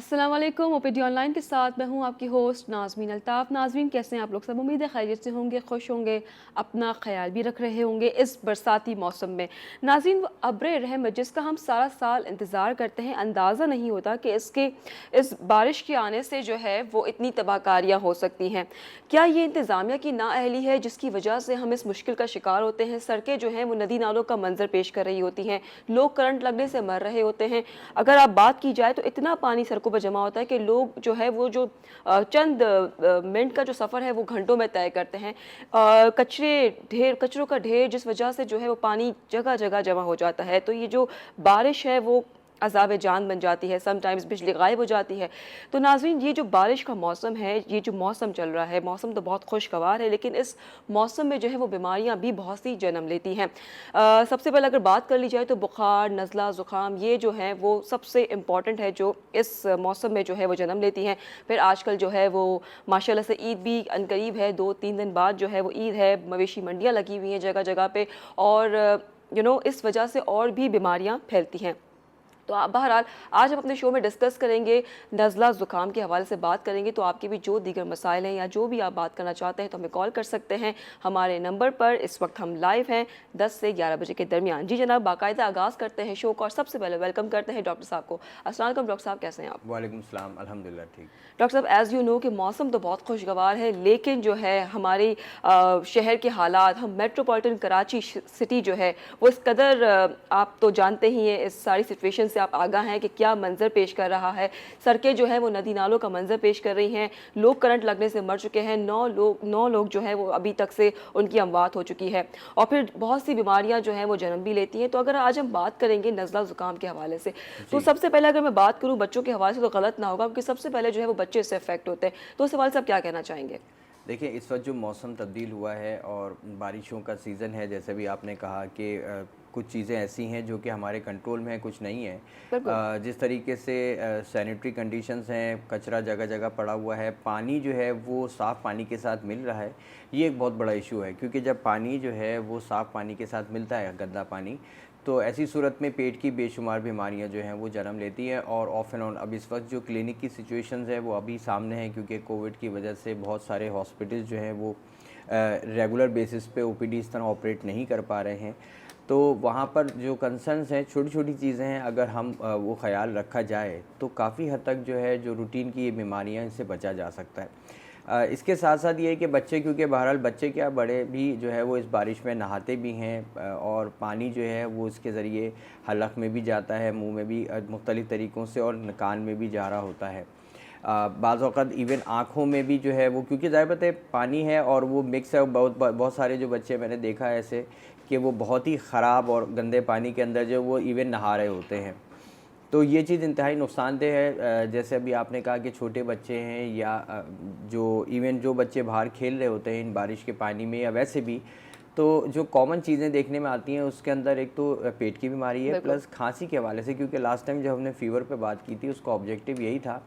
अस्सलाम वालेकुम। OPD online के साथ मैं हूं आपकी होस्ट नाज़मीन अल्ताफ़। नाज़रीन, कैसे हैं आप लोग? सब उम्मीद है खैरियत से होंगे, खुश होंगे, अपना ख्याल भी रख रहे होंगे इस बरसाती मौसम में। नाज़रीन, वो अब्र रहमत जिसका हम सारा साल इंतज़ार करते हैं, अंदाज़ा नहीं होता कि इस बारिश के आने से जो है वो इतनी तबाहकारियाँ हो सकती हैं। क्या ये इंतज़ामिया की नाअहली है जिसकी वजह से हम इस मुश्किल का शिकार होते हैं? सड़कें जो हैं वो नदी नालों का मंजर पेश कर रही होती हैं, लोग करंट लगने से मर रहे होते हैं। अगर आप बात की जाए तो इतना पानी सड़कों पर जमा होता है कि लोग जो है वो जो चंद मिनट का जो सफ़र है वो घंटों में तय करते हैं। कचरों का ढेर जिस वजह से जो है वो पानी जगह जगह जमा हो जाता है। तो ये जो बारिश है वो अज़ाब जान बन जाती है, समटाइम्स बिजली गायब हो जाती है। तो नाज़रीन, ये जो बारिश का मौसम है, ये जो मौसम चल रहा है, मौसम तो बहुत खुशगवार है, लेकिन इस मौसम में जो है वो बीमारियां भी बहुत सी जन्म लेती हैं। सबसे पहले अगर बात कर ली जाए तो बुखार, नज़ला, ज़ुकाम, ये जो है वो सबसे इम्पॉर्टेंट है जो इस मौसम में जो है वो जन्म लेती हैं। फिर आजकल जो है वो माशाल्लाह से ईद भी अनकरीब है, 2-3 दिन बाद जो है वो ईद है, मवेशी मंडियाँ लगी हुई हैं जगह जगह पे, और इस वजह से और भी बीमारियाँ फैलती हैं। तो आप बहरहाल आज हम अपने शो में डिस्कस करेंगे, नज़ला ज़ुकाम के हवाले से बात करेंगे। तो आपके भी जो दीगर मसाइल हैं या जो भी आप बात करना चाहते हैं तो हमें कॉल कर सकते हैं हमारे नंबर पर। इस वक्त हम लाइव हैं 10 से 11 बजे के दरमियान। जी जनाब, बाकायदा आगाज़ करते हैं शो का और सबसे पहले वेलकम करते हैं डॉक्टर साहब को। अस्सलाम वालेकुम डॉक्टर साहब, कैसे हैं आप? वालेकुम सलाम, अल्हम्दुलिल्लाह ठीक। डॉक्टर साहब, एज़ यू नो कि मौसम तो बहुत खुशगवार है, लेकिन जो है हमारी शहर के हालात, हम मेट्रोपॉलिटन कराची सिटी जो है वो इस कदर आप तो जानते ही हैं, इस सारी सिचुएशन से आप आगाह हैं कि क्या मंजर पेश कर रहा है। सड़कें जो है वो नदी नालों का मंजर पेश कर रही हैं, लोग करंट लगने से मर चुके हैं, 9 लोग जो है वो अभी तक से उनकी अमवात हो चुकी है, और फिर बहुत सी बीमारियां जो हैं वो जन्म भी लेती हैं। तो अगर आज हम बात करेंगे नज़ला ज़ुकाम के हवाले से, तो जी, सबसे पहले अगर मैं बात करूँ बच्चों के हवाले से तो गलत ना होगा, क्योंकि सबसे पहले जो है वो बच्चे इससे अफेक्ट होते हैं। तो उस सवाल से आप क्या कहना चाहेंगे? देखिए इस वक्त जो मौसम तब्दील हुआ है और बारिशों का सीज़न है, जैसे भी आपने कहा कि कुछ चीज़ें ऐसी हैं जो कि हमारे कंट्रोल में है, कुछ नहीं है। बिल्कुल। जिस तरीके से सैनिटरी कंडीशंस हैं, कचरा जगह जगह पड़ा हुआ है, पानी जो है वो साफ़ पानी के साथ मिल रहा है, ये एक बहुत बड़ा इशू है। क्योंकि जब पानी जो है वो साफ़ पानी के साथ मिलता है, गंदा पानी, तो ऐसी सूरत में पेट की बेशुमार बीमारियां जो हैं वो जन्म लेती हैं। और ऑफ एंड ऑन अब इस वक्त जो क्लिनिक की सिचुएशंस है वो अभी सामने है, क्योंकि कोविड की वजह से बहुत सारे हॉस्पिटल्स जो हैं वो रेगुलर बेसिस पे ओपीडी इस तरह ऑपरेट नहीं कर पा रहे हैं। तो वहाँ पर जो कंसर्न्स हैं, छोटी छोटी चीज़ें हैं, अगर हम वो ख्याल रखा जाए तो काफ़ी हद तक जो है जो रूटीन की ये बीमारियाँ, इनसे बचा जा सकता है। इसके साथ साथ ये है कि बच्चे, क्योंकि बहरहाल बच्चे क्या बड़े भी जो है वो इस बारिश में नहाते भी हैं, और पानी जो है वो इसके ज़रिए हलक में भी जाता है, मुंह में भी मुख्तलिफ़ तरीक़ों से, और कान में भी जा रहा होता है। बाज़ औक़ात इवन आँखों में भी जो है वो, क्योंकि ज़ाहिर बात है पानी है और वो मिक्स है। बहुत सारे जो बच्चे मैंने देखा है ऐसे कि वो बहुत ही ख़राब और गंदे पानी के अंदर जो वो इवन नहा रहे होते हैं। तो ये चीज़ इंतहाई नुकसानदेह है। जैसे अभी आपने कहा कि छोटे बच्चे हैं या जो इवन जो बच्चे बाहर खेल रहे होते हैं इन बारिश के पानी में या वैसे भी, तो जो कॉमन चीज़ें देखने में आती हैं उसके अंदर एक तो पेट की बीमारी है, बिल्कुल। प्लस खांसी के हवाले से। क्योंकि लास्ट टाइम जब हमने फ़ीवर पे बात की थी, उसका ऑब्जेक्टिव यही था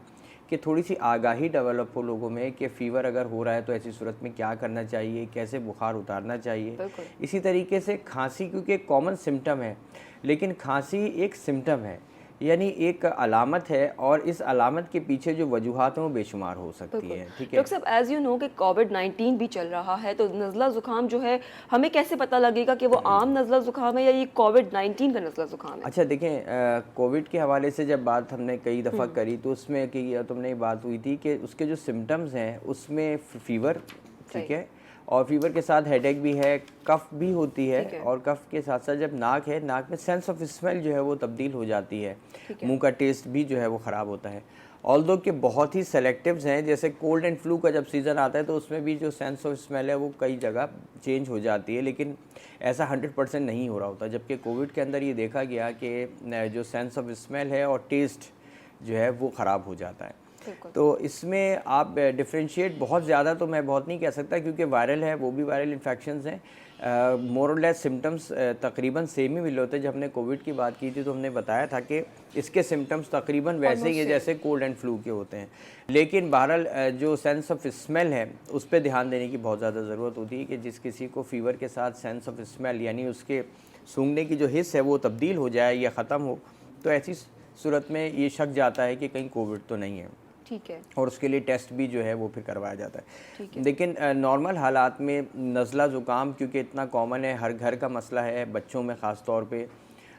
कि थोड़ी सी आगाही डेवलप हो लोगों में कि फ़ीवर अगर हो रहा है तो ऐसी सूरत में क्या करना चाहिए, कैसे बुखार उतारना चाहिए। बिल्कुल। इसी तरीके से खांसी, क्योंकि एक कॉमन सिम्टम है, लेकिन खांसी एक सिम्टम है, यानी एक अलामत है, और इस अलामत के पीछे जो वजूहात हैं वो बेशुमार हो सकती बिल्कुल। हैं। ठीक है। डॉक्टर साहब, एज़ यू नो कि कोविड-19 भी चल रहा है, तो नज़ला ज़ुकाम जो है हमें कैसे पता लगेगा कि वो आम नज़ला ज़ुकाम है या ये कोविड-19 का नज़ला ज़ुकाम है? अच्छा देखें, कोविड के हवाले से जब बात हमने कई दफ़ा हुँ। करी तो उसमें कि तुमने ये बात हुई थी कि उसके जो सिम्टम्स हैं उसमें फ़ीवर, ठीक सही। है, और फ़ीवर के साथ हेडेक भी है, कफ़ भी होती है, ठीक है। और कफ़ के साथ साथ जब नाक है, नाक में सेंस ऑफ स्मेल जो है वो तब्दील हो जाती है, ठीक है। मुंह का टेस्ट भी जो है वो ख़राब होता है। ऑल्दो कि बहुत ही सेलेक्टिव्स हैं, जैसे कोल्ड एंड फ्लू का जब सीज़न आता है तो उसमें भी जो सेंस ऑफ स्मेल है वो कई जगह चेंज हो जाती है, लेकिन ऐसा 100% नहीं हो रहा होता। जबकि कोविड के अंदर ये देखा गया कि जो सेंस ऑफ स्मेल है और टेस्ट जो है वो ख़राब हो जाता है। बिल्कुल। तो इसमें आप डिफरेंशिएट बहुत ज़्यादा तो मैं बहुत नहीं कह सकता, क्योंकि वायरल है, वो भी वायरल इन्फेक्शंस हैं। मोर और लेस सिम्टम्स तकरीबन सेम ही मिले होते हैं। जब हमने कोविड की बात की थी तो हमने बताया था कि इसके सिम्टम्स तकरीबन वैसे ही ऑलमोस्ट है सेम। जैसे कोल्ड एंड फ्लू के होते हैं। लेकिन बहरहाल जो सेंस ऑफ स्मेल है उस पर ध्यान देने की बहुत ज़्यादा ज़रूरत होती है कि जिस किसी को फ़ीवर के साथ सेंस ऑफ स्मेल, यानी उसके सूंघने की जो हिस्स है वो तब्दील हो जाए या ख़त्म हो, तो ऐसी सूरत में ये शक जाता है कि कहीं कोविड तो नहीं है, ठीक है। और उसके लिए टेस्ट भी जो है वो फिर करवाया जाता है। ठीक है। लेकिन नॉर्मल हालात में नज़ला ज़ुकाम क्योंकि इतना कॉमन है, हर घर का मसला है, बच्चों में ख़ास तौर पे,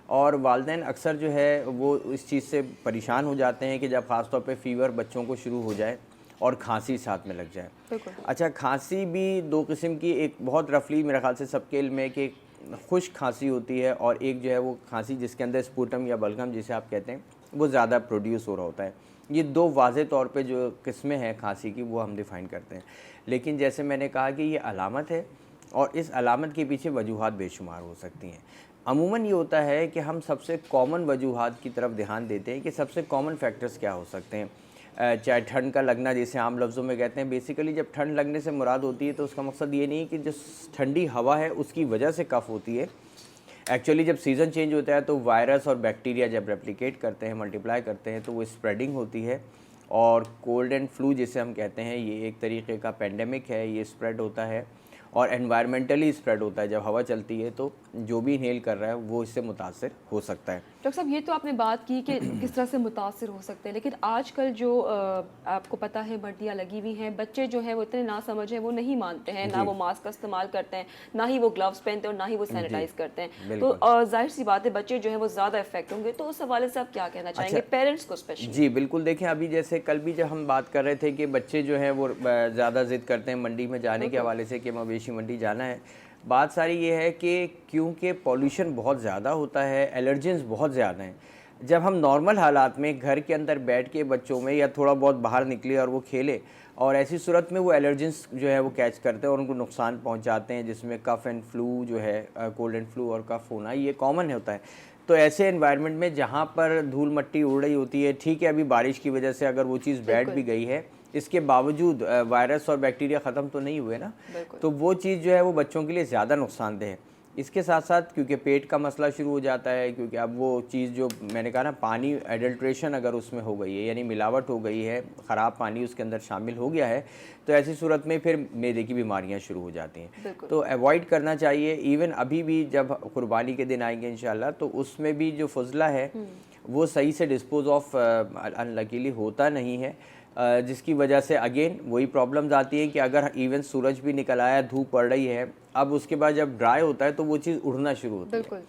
और वालिदैन अक्सर जो है वो इस चीज़ से परेशान हो जाते हैं कि जब ख़ास तौर पे फ़ीवर बच्चों को शुरू हो जाए और खांसी साथ में लग जाए। बिल्कुल। अच्छा, खांसी भी दो किस्म की, एक बहुत रफली मेरे ख्याल से सबके इल्म में कि खुश्क खांसी होती है, और एक जो है वो खांसी जिसके अंदर स्पूटम या बलगम जिसे आप कहते हैं वो ज़्यादा प्रोड्यूस हो रहा होता है। ये दो वाज़े तौर पे जो किस्में हैं खांसी की वो हम डिफ़ाइन करते हैं। लेकिन जैसे मैंने कहा कि ये अलामत है, और इस अलामत के पीछे वजूहात बेशुमार हो सकती हैं। अमूमन ये होता है कि हम सबसे कॉमन वजूहात की तरफ ध्यान देते हैं कि सबसे कॉमन फैक्टर्स क्या हो सकते हैं। चाहे ठंड का लगना, जिसे आम लफ्ज़ों में कहते हैं, बेसिकली जब ठंड लगने से मुराद होती है तो उसका मकसद ये नहीं है कि जो ठंडी हवा है उसकी वजह से कफ़ होती है। एक्चुअली जब सीज़न चेंज होता है तो वायरस और बैक्टीरिया जब रेप्लिकेट करते हैं, मल्टीप्लाई करते हैं, तो वो स्प्रेडिंग होती है, और कोल्ड एंड फ्लू जिसे हम कहते हैं ये एक तरीके का पेंडेमिक है, ये स्प्रेड होता है और एनवायरमेंटली स्प्रेड होता है। जब हवा चलती है तो जो भी इनहेल कर रहा है वो इससे मुतासिर हो सकता है। डॉक्टर साहब, ये तो आपने बात की कि किस तरह से मुतासिर हो सकते हैं, लेकिन आजकल जो आपको पता है बर्दियाँ लगी हुई हैं, बच्चे जो हैं वो इतने ना समझ हैं, वो नहीं मानते हैं, ना वो मास्क का इस्तेमाल करते हैं, ना ही वो ग्लव्स पहनते हैं, और ना ही वो सैनिटाइज करते हैं। तो जाहिर सी बात है बच्चे जो है वो ज़्यादा इफेक्ट होंगे। तो उस हवाले से आप क्या कहना चाहेंगे पेरेंट्स को स्पेशली? जी बिल्कुल, देखें अभी जैसे कल भी जब हम बात कर रहे थे कि बच्चे जो हैं वो ज़्यादा ज़िद करते हैं मंडी में जाने के हवाले से कि मवेशी मंडी जाना है। बात सारी ये है कि क्योंकि पॉल्यूशन बहुत ज़्यादा होता है, एलर्जेंस बहुत ज़्यादा हैं। जब हम नॉर्मल हालात में घर के अंदर बैठ के बच्चों में या थोड़ा बहुत बाहर निकले और वो खेले, और ऐसी सूरत में वो एलर्जेंस जो है वो कैच करते हैं और उनको नुकसान पहुंचाते हैं, जिसमें कफ़ एंड फ्लू जो है, कोल्ड एंड फ्लू और कफ़ होना ये कॉमन होता है। तो ऐसे एनवायरनमेंट में जहाँ पर धूल मट्टी उड़ रही होती है, ठीक है अभी बारिश की वजह से अगर वो चीज़ बैठ भी गई है, इसके बावजूद वायरस और बैक्टीरिया ख़त्म तो नहीं हुए ना, तो वो चीज़ जो है वो बच्चों के लिए ज़्यादा नुकसानदेह है। इसके साथ साथ क्योंकि पेट का मसला शुरू हो जाता है, क्योंकि अब वो चीज़ जो मैंने कहा ना, पानी एडल्ट्रेशन अगर उसमें हो गई है, यानी मिलावट हो गई है, ख़राब पानी उसके अंदर शामिल हो गया है, तो ऐसी सूरत में फिर मैदे की बीमारियां शुरू हो जाती हैं। तो अवॉइड करना चाहिए। इवन अभी भी जब कुर्बानी के दिन आएंगे इंशाल्लाह, तो उसमें भी जो फजला है वो सही से डिस्पोज ऑफ अनलकीली होता नहीं है, जिसकी वजह से अगेन वही प्रॉब्लम्स आती हैं कि अगर इवन सूरज भी निकल आया, धूप पड़ रही है, अब उसके बाद जब ड्राई होता है तो वो चीज़ उड़ना शुरू होती है।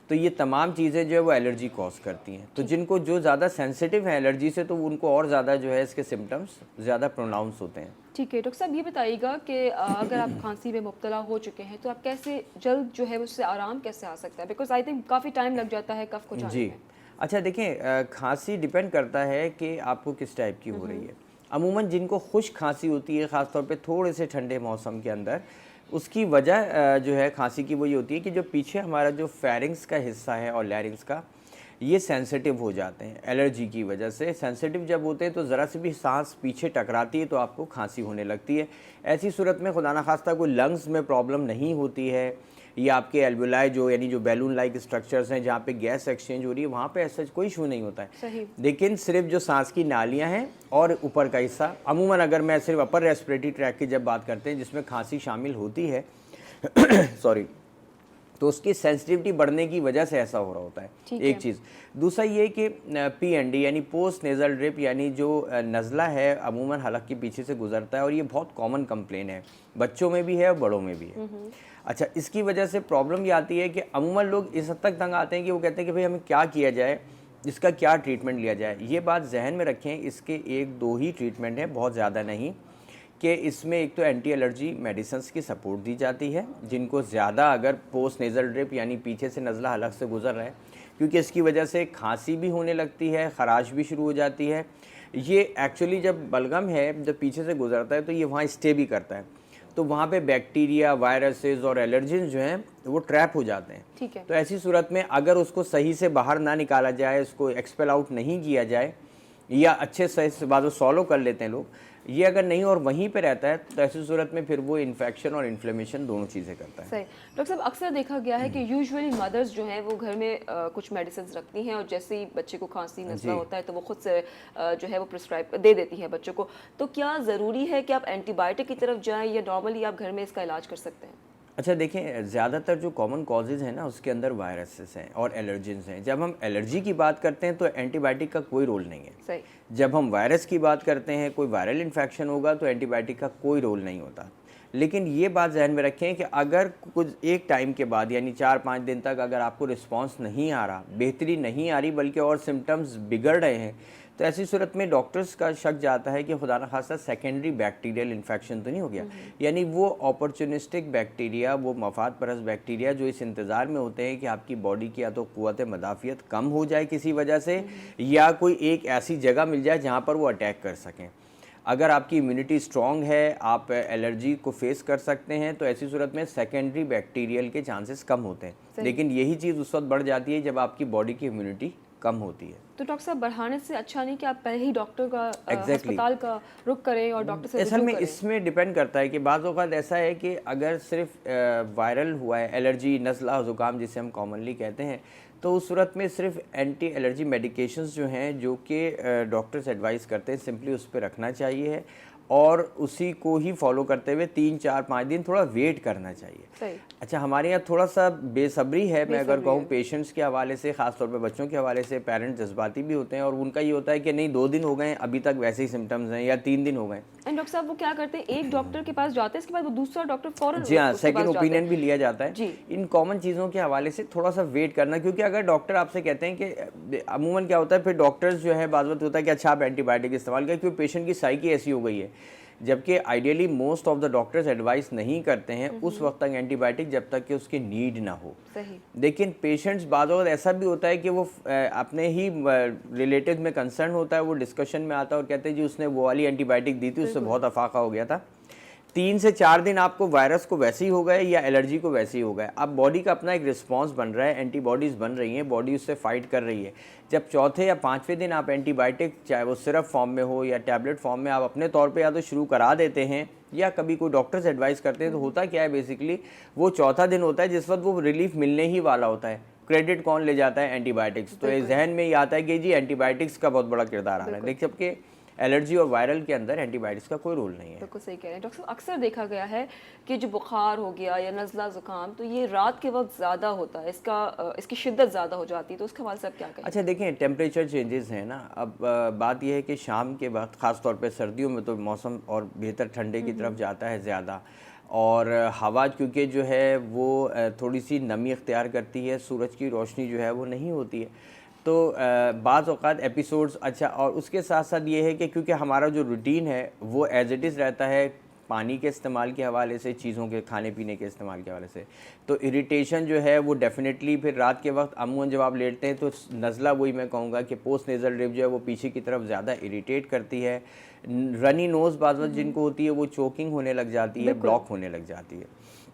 तो ये तमाम चीज़ें जो है वो एलर्जी कॉज करती हैं। तो जिनको जो ज़्यादा सेंसिटिव है एलर्जी से, तो उनको और ज़्यादा जो है इसके सिम्टम्स ज़्यादा प्रोनाउंस होते हैं। ठीक है डॉक्टर साहब, ये बताइएगा कि अगर आप खांसी में मुब्तला हो चुके हैं तो आप कैसे जल्द जो है उससे आराम कैसे आ सकता है? बिकॉज आई थिंक काफ़ी टाइम लग जाता है कफ को जाने में। अच्छा देखें, खांसी डिपेंड करता है कि आपको किस टाइप की हो रही है। अमूमन जिनको खुश्क खांसी होती है, ख़ासतौर पे थोड़े से ठंडे मौसम के अंदर, उसकी वजह जो है खांसी की वो ये होती है कि जो पीछे हमारा जो फेरिंग्स का हिस्सा है और लैरिंग्स का, ये सेंसिटिव हो जाते हैं एलर्जी की वजह से। सेंसिटिव जब होते हैं तो ज़रा सी भी सांस पीछे टकराती है तो आपको खांसी होने लगती है। ऐसी सूरत में खुदा न खास्ता कोई लंग्स में प्रॉब्लम नहीं होती है, ये आपके एल्वुलाई जो यानी जो बैलून लाइक स्ट्रक्चर्स हैं जहाँ पे गैस एक्सचेंज हो रही है, वहाँ पे ऐसा कोई इशू नहीं होता है। लेकिन सिर्फ जो सांस की नालियाँ हैं और ऊपर का हिस्सा, अमूमन अगर मैं सिर्फ अपर रेस्पिरेटरी ट्रैक की जब बात करते हैं जिसमें खांसी शामिल होती है सॉरी, तो उसकी सेंसिटिविटी बढ़ने की वजह से ऐसा हो रहा होता है, एक चीज़। दूसरा ये कि PND यानी पोस्ट नेज़ल ड्रिप, यानी जो नज़ला है अमूमन हलक के पीछे से गुजरता है, और ये बहुत कॉमन कंप्लेन है, बच्चों में भी है और बड़ों में भी है। अच्छा, इसकी वजह से प्रॉब्लम ये आती है कि अमूमन लोग इस हद तक तंग आते हैं कि वो कहते हैं कि भाई हमें क्या किया जाए, इसका क्या ट्रीटमेंट लिया जाए। ये बात जहन में रखें, इसके 1-2 ही ट्रीटमेंट हैं, बहुत ज़्यादा नहीं, कि इसमें एक तो एंटी एलर्जी मेडिसिन्स की सपोर्ट दी जाती है जिनको ज़्यादा अगर पोस्ट नेज़ल ड्रिप यानी पीछे से नज़ला हलक से गुजर रहा है, क्योंकि इसकी वजह से खांसी भी होने लगती है, ख़राश भी शुरू हो जाती है। ये एक्चुअली जब बलगम है, जब पीछे से गुजरता है तो ये वहाँ स्टे भी करता है, तो वहाँ पे बैक्टीरिया, वायरसेस और एलर्जेंस जो हैं वो ट्रैप हो जाते हैं। ठीक है। तो ऐसी सूरत में अगर उसको सही से बाहर ना निकाला जाए, उसको एक्सपेल आउट नहीं किया जाए, या अच्छे से बाद सॉलो कर लेते हैं लोग, ये अगर नहीं और वहीं पे रहता है, तो ऐसी सूरत में फिर वो इन्फेक्शन और इन्फ्लेमेशन दोनों चीज़ें करता है। सही। डॉक्टर साहब, अक्सर देखा गया है कि यूजुअली मदर्स जो हैं वो घर में कुछ मेडिसिन रखती हैं, और जैसे ही बच्चे को खांसी नज़ला होता है तो वो खुद से जो है वो प्रिस्क्राइब दे देती है बच्चों को। तो क्या ज़रूरी है कि आप एंटीबायोटिक की तरफ जाएँ, या नॉर्मली आप घर में इसका इलाज कर सकते हैं? अच्छा देखें, ज़्यादातर जो कॉमन कॉजेज़ हैं ना उसके अंदर वायरसेस हैं और एलर्जेंस हैं। जब हम एलर्जी की बात करते हैं तो एंटीबायोटिक का कोई रोल नहीं है। सही। जब हम वायरस की बात करते हैं, कोई वायरल इन्फेक्शन होगा तो एंटीबायोटिक का कोई रोल नहीं होता। लेकिन ये बात ज़हन में रखें कि अगर कुछ एक टाइम के बाद यानी 4-5 दिन तक अगर आपको रिस्पॉन्स नहीं आ रहा, बेहतरी नहीं आ रही बल्कि और सिम्टम्स बिगड़ रहे हैं, तो ऐसी सूरत में डॉक्टर्स का शक जाता है कि खुदा न खास्ता सेकेंडरी बैक्टीरियल इन्फेक्शन तो नहीं हो गया। यानी वो अपॉर्चुनिस्टिक बैक्टीरिया, वो मफाद परस्त बैक्टीरिया जो इस इंतज़ार में होते हैं कि आपकी बॉडी की या तो क़ुव्वत मदाफ़ियत कम हो जाए किसी वजह से, या कोई एक ऐसी जगह मिल जाए जहाँ पर वो अटैक कर सकें। अगर आपकी इम्यूनिटी स्ट्रॉन्ग है, आप एलर्जी को फेस कर सकते हैं, तो ऐसी सूरत में सेकेंडरी बैक्टीरियल के चांसेस कम होते हैं। लेकिन यही चीज़ उस वक्त बढ़ जाती है जब आपकी बॉडी की इम्यूनिटी कम होती है। तो डॉक्टर साहब, बढ़ाने से अच्छा नहीं कि आप पहले ही डॉक्टर का Exactly. अस्पताल का रुख करें और डॉक्टर से असल रुजू में करें? इसमें डिपेंड करता है कि बाज़ औक़ात ऐसा है कि अगर सिर्फ वायरल हुआ है, एलर्जी, नज़ला, ज़ुकाम जिसे हम कॉमनली कहते हैं, तो उस सूरत में सिर्फ एंटी एलर्जी मेडिकेशंस जो हैं जो कि डॉक्टर्स एडवाइस करते हैं, सिंपली उस पर रखना चाहिए और उसी को ही फॉलो करते हुए 3-4-5 दिन थोड़ा वेट करना चाहिए। सही। अच्छा, हमारे यहाँ थोड़ा सा बेसब्री है, मैं अगर कहूँ है। पेशेंट्स के हवाले से, ख़ास तौर पे बच्चों के हवाले से। पेरेंट्स जज्बाती भी होते हैं और उनका ये होता है कि नहीं 2 दिन हो गए हैं अभी तक वैसे ही सिम्टम्स हैं, या 3 दिन हो गए। एंड डॉक्टर साहब, वो क्या करते हैं, एक डॉक्टर के पास जाते हैं, इसके बाद वो दूसरा डॉक्टर फौरन जी हाँ, उसके सेकंड पास जाते ओपिनियन हैं। भी लिया जाता है। जी। इन कॉमन चीज़ों के हवाले से थोड़ा सा वेट करना, क्योंकि अगर डॉक्टर आपसे कहते हैं कि अमूमन क्या होता है, फिर डॉक्टर्स जो है बात होता है कि अच्छा आप एंटीबायोटिक इस्तेमाल करें क्योंकि पेशेंट की साइकी ऐसी हो गई है। जबकि ideally most of the doctors advice नहीं करते हैं उस वक्त तक एंटीबायोटिक जब तक कि उसकी नीड ना हो। सही। लेकिन पेशेंट्स बाद और ऐसा भी होता है कि वो अपने ही रिलेटिव में कंसर्न होता है, वो डिस्कशन में आता है और कहते हैं जी उसने वो वाली एंटीबायोटिक दी थी, उससे बहुत अफाका हो गया था। 3 से 4 दिन आपको वायरस को वैसे ही हो गए या एलर्जी को वैसे ही हो गए। अब बॉडी का अपना एक रिस्पांस बन रहा है, एंटीबॉडीज़ बन रही हैं, बॉडी उससे फाइट कर रही है। जब चौथे या 5वें दिन आप एंटीबायोटिक, चाहे वो सिरप फॉर्म में हो या टैबलेट फॉर्म में, आप अपने तौर पे या तो शुरू करा देते हैं या कभी कोई डॉक्टर्स एडवाइस करते हैं, तो होता क्या है बेसिकली, वो चौथा दिन होता है जिस वक्त वो रिलीफ मिलने ही वाला होता है। क्रेडिट कौन ले जाता है? एंटीबायोटिक्स। तो ये जहन में ये आता है कि जी एंटीबायोटिक्स का बहुत बड़ा किरदार आ रहा है, लेकिन जबकि एलर्जी और वायरल के अंदर एंटीबायोटिक्स का कोई रोल नहीं है। बिल्कुल सही कह रहे हैं डॉक्टर साहब। अक्सर देखा गया है कि जो बुखार हो गया या नज़ला ज़ुकाम, तो ये रात के वक्त ज़्यादा होता है, इसकी शिद्दत ज़्यादा हो जाती है, तो उसके हवाले से आप क्या कहें? अच्छा देखें, टेम्परेचर चेंजेस हैं ना, अब बात यह है कि शाम के वक्त ख़ास तौर पे सर्दियों में तो मौसम और बेहतर ठंडे की तरफ जाता है ज़्यादा, और हवा क्योंकि जो है वो थोड़ी सी नमी इख्तियार करती है, सूरज की रोशनी जो है वो नहीं होती है, तो बाज़ औक़ात एपिसोड्स। अच्छा, और उसके साथ साथ ये है कि क्योंकि हमारा जो रूटीन है वो एज़ इट इज़ रहता है पानी के इस्तेमाल के हवाले से, चीज़ों के खाने पीने के इस्तेमाल के हवाले से, तो इरिटेशन जो है वो डेफिनेटली फिर रात के वक्त अमूमन जब आप लेटते हैं तो नज़ला, वही मैं कहूँगा कि पोस्ट नेज़ल ड्रिप जो है वो पीछे की तरफ ज़्यादा इरिटेट करती है। रनी नोज़ बाज़ वक्त जिनको होती है वो चोकिंग होने लग जाती है, ब्लॉक होने लग जाती है,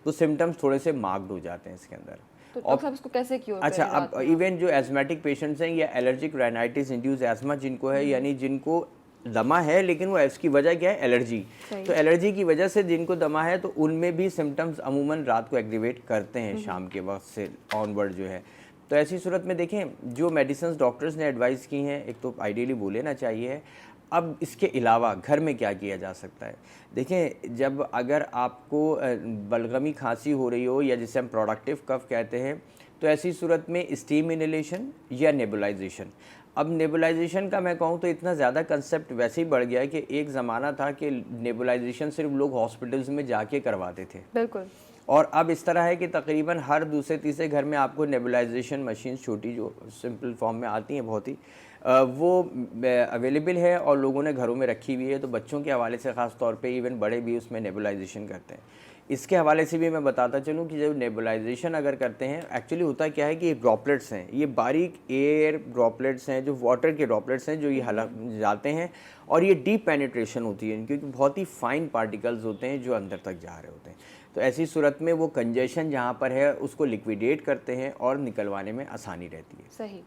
तो सिम्टम्स थोड़े से मार्क्ड हो जाते हैं इसके अंदर। तो डॉक्टर साहब इसको कैसे क्योर अच्छा, करें अब रात में? इवन जो एज़मेटिक पेशेंट्स हैं या एलर्जिक राइनाइटिस इंड्यूस एज़मा जिनको है, यानी जिनको दमा है लेकिन वो इसकी वजह क्या है? एलर्जी। तो एलर्जी की वजह से जिनको दमा है तो उनमें भी सिम्टम्स अमूमन रात को एग्रीवेट करते हैं शाम के वक्त से ऑनवर्ड जो है। तो ऐसी सूरत में देखें, जो मेडिसिन डॉक्टर्स ने एडवाइस की हैं, एक तो आइडियली वो लेना चाहिए। अब इसके अलावा घर में क्या किया जा सकता है? देखें, जब अगर आपको बलगमी खांसी हो रही हो या जिसे हम प्रोडक्टिव कफ कहते हैं, तो ऐसी सूरत में स्टीम इनहेलेशन या नेबुलाइजेशन। अब नेबुलाइजेशन का मैं कहूँ तो इतना ज़्यादा कंसेप्ट वैसे ही बढ़ गया है कि एक ज़माना था कि नेबुलाइजेशन सिर्फ लोग हॉस्पिटल्स में जाके करवाते थे। बिल्कुल। और अब इस तरह है कि तकरीबन हर दूसरे तीसरे घर में आपको नेबुलाइजेशन मशीन, छोटी जो सिंपल फॉर्म में आती हैं बहुत ही, वो अवेलेबल है और लोगों ने घरों में रखी हुई है। तो बच्चों के हवाले से ख़ास तौर पे इवन बड़े भी उसमें नेबुलाइजेशन करते हैं। इसके हवाले से भी मैं बताता चलूँ कि जब नेबुलाइजेशन अगर करते हैं, एक्चुअली होता क्या है कि ये ड्रॉपलेट्स हैं, ये बारीक एयर ड्रॉपलेट्स हैं, जो वाटर के ड्रॉपलेट्स हैं, जो ये हलक जाते हैं और ये डीप पेनिट्रेशन होती है, क्योंकि बहुत ही फाइन पार्टिकल्स होते हैं जो अंदर तक जा रहे होते हैं। तो ऐसी सूरत में वो कंजेशन जहाँ पर है उसको लिक्विडेट करते हैं और निकलवाने में आसानी रहती है। सही,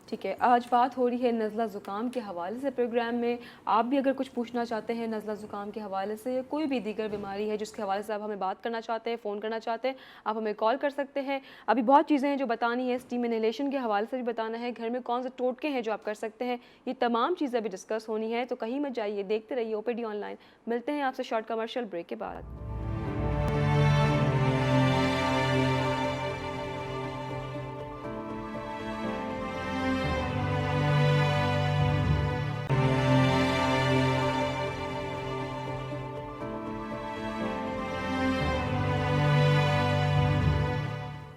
ठीक है। आज बात हो रही है नज़ला ज़ुकाम के हवाले से प्रोग्राम में। आप भी अगर कुछ पूछना चाहते हैं नज़ला ज़ुकाम के हवाले से या कोई भी दीगर बीमारी है जिसके हवाले से आप हमें बात करना चाहते हैं, फ़ोन करना चाहते हैं, आप हमें कॉल कर सकते हैं। अभी बहुत चीज़ें हैं जो बतानी है, स्टीम इनहेलेशन के हवाले से भी बताना है, घर में कौन से टोटके हैं जो आप कर सकते हैं, ये तमाम चीज़ें अभी डिस्कस होनी है। तो कहीं मत जाइए, देखते रहिए OPD ऑनलाइन। मिलते हैं आपसे शॉर्ट कमर्शियल ब्रेक के बाद।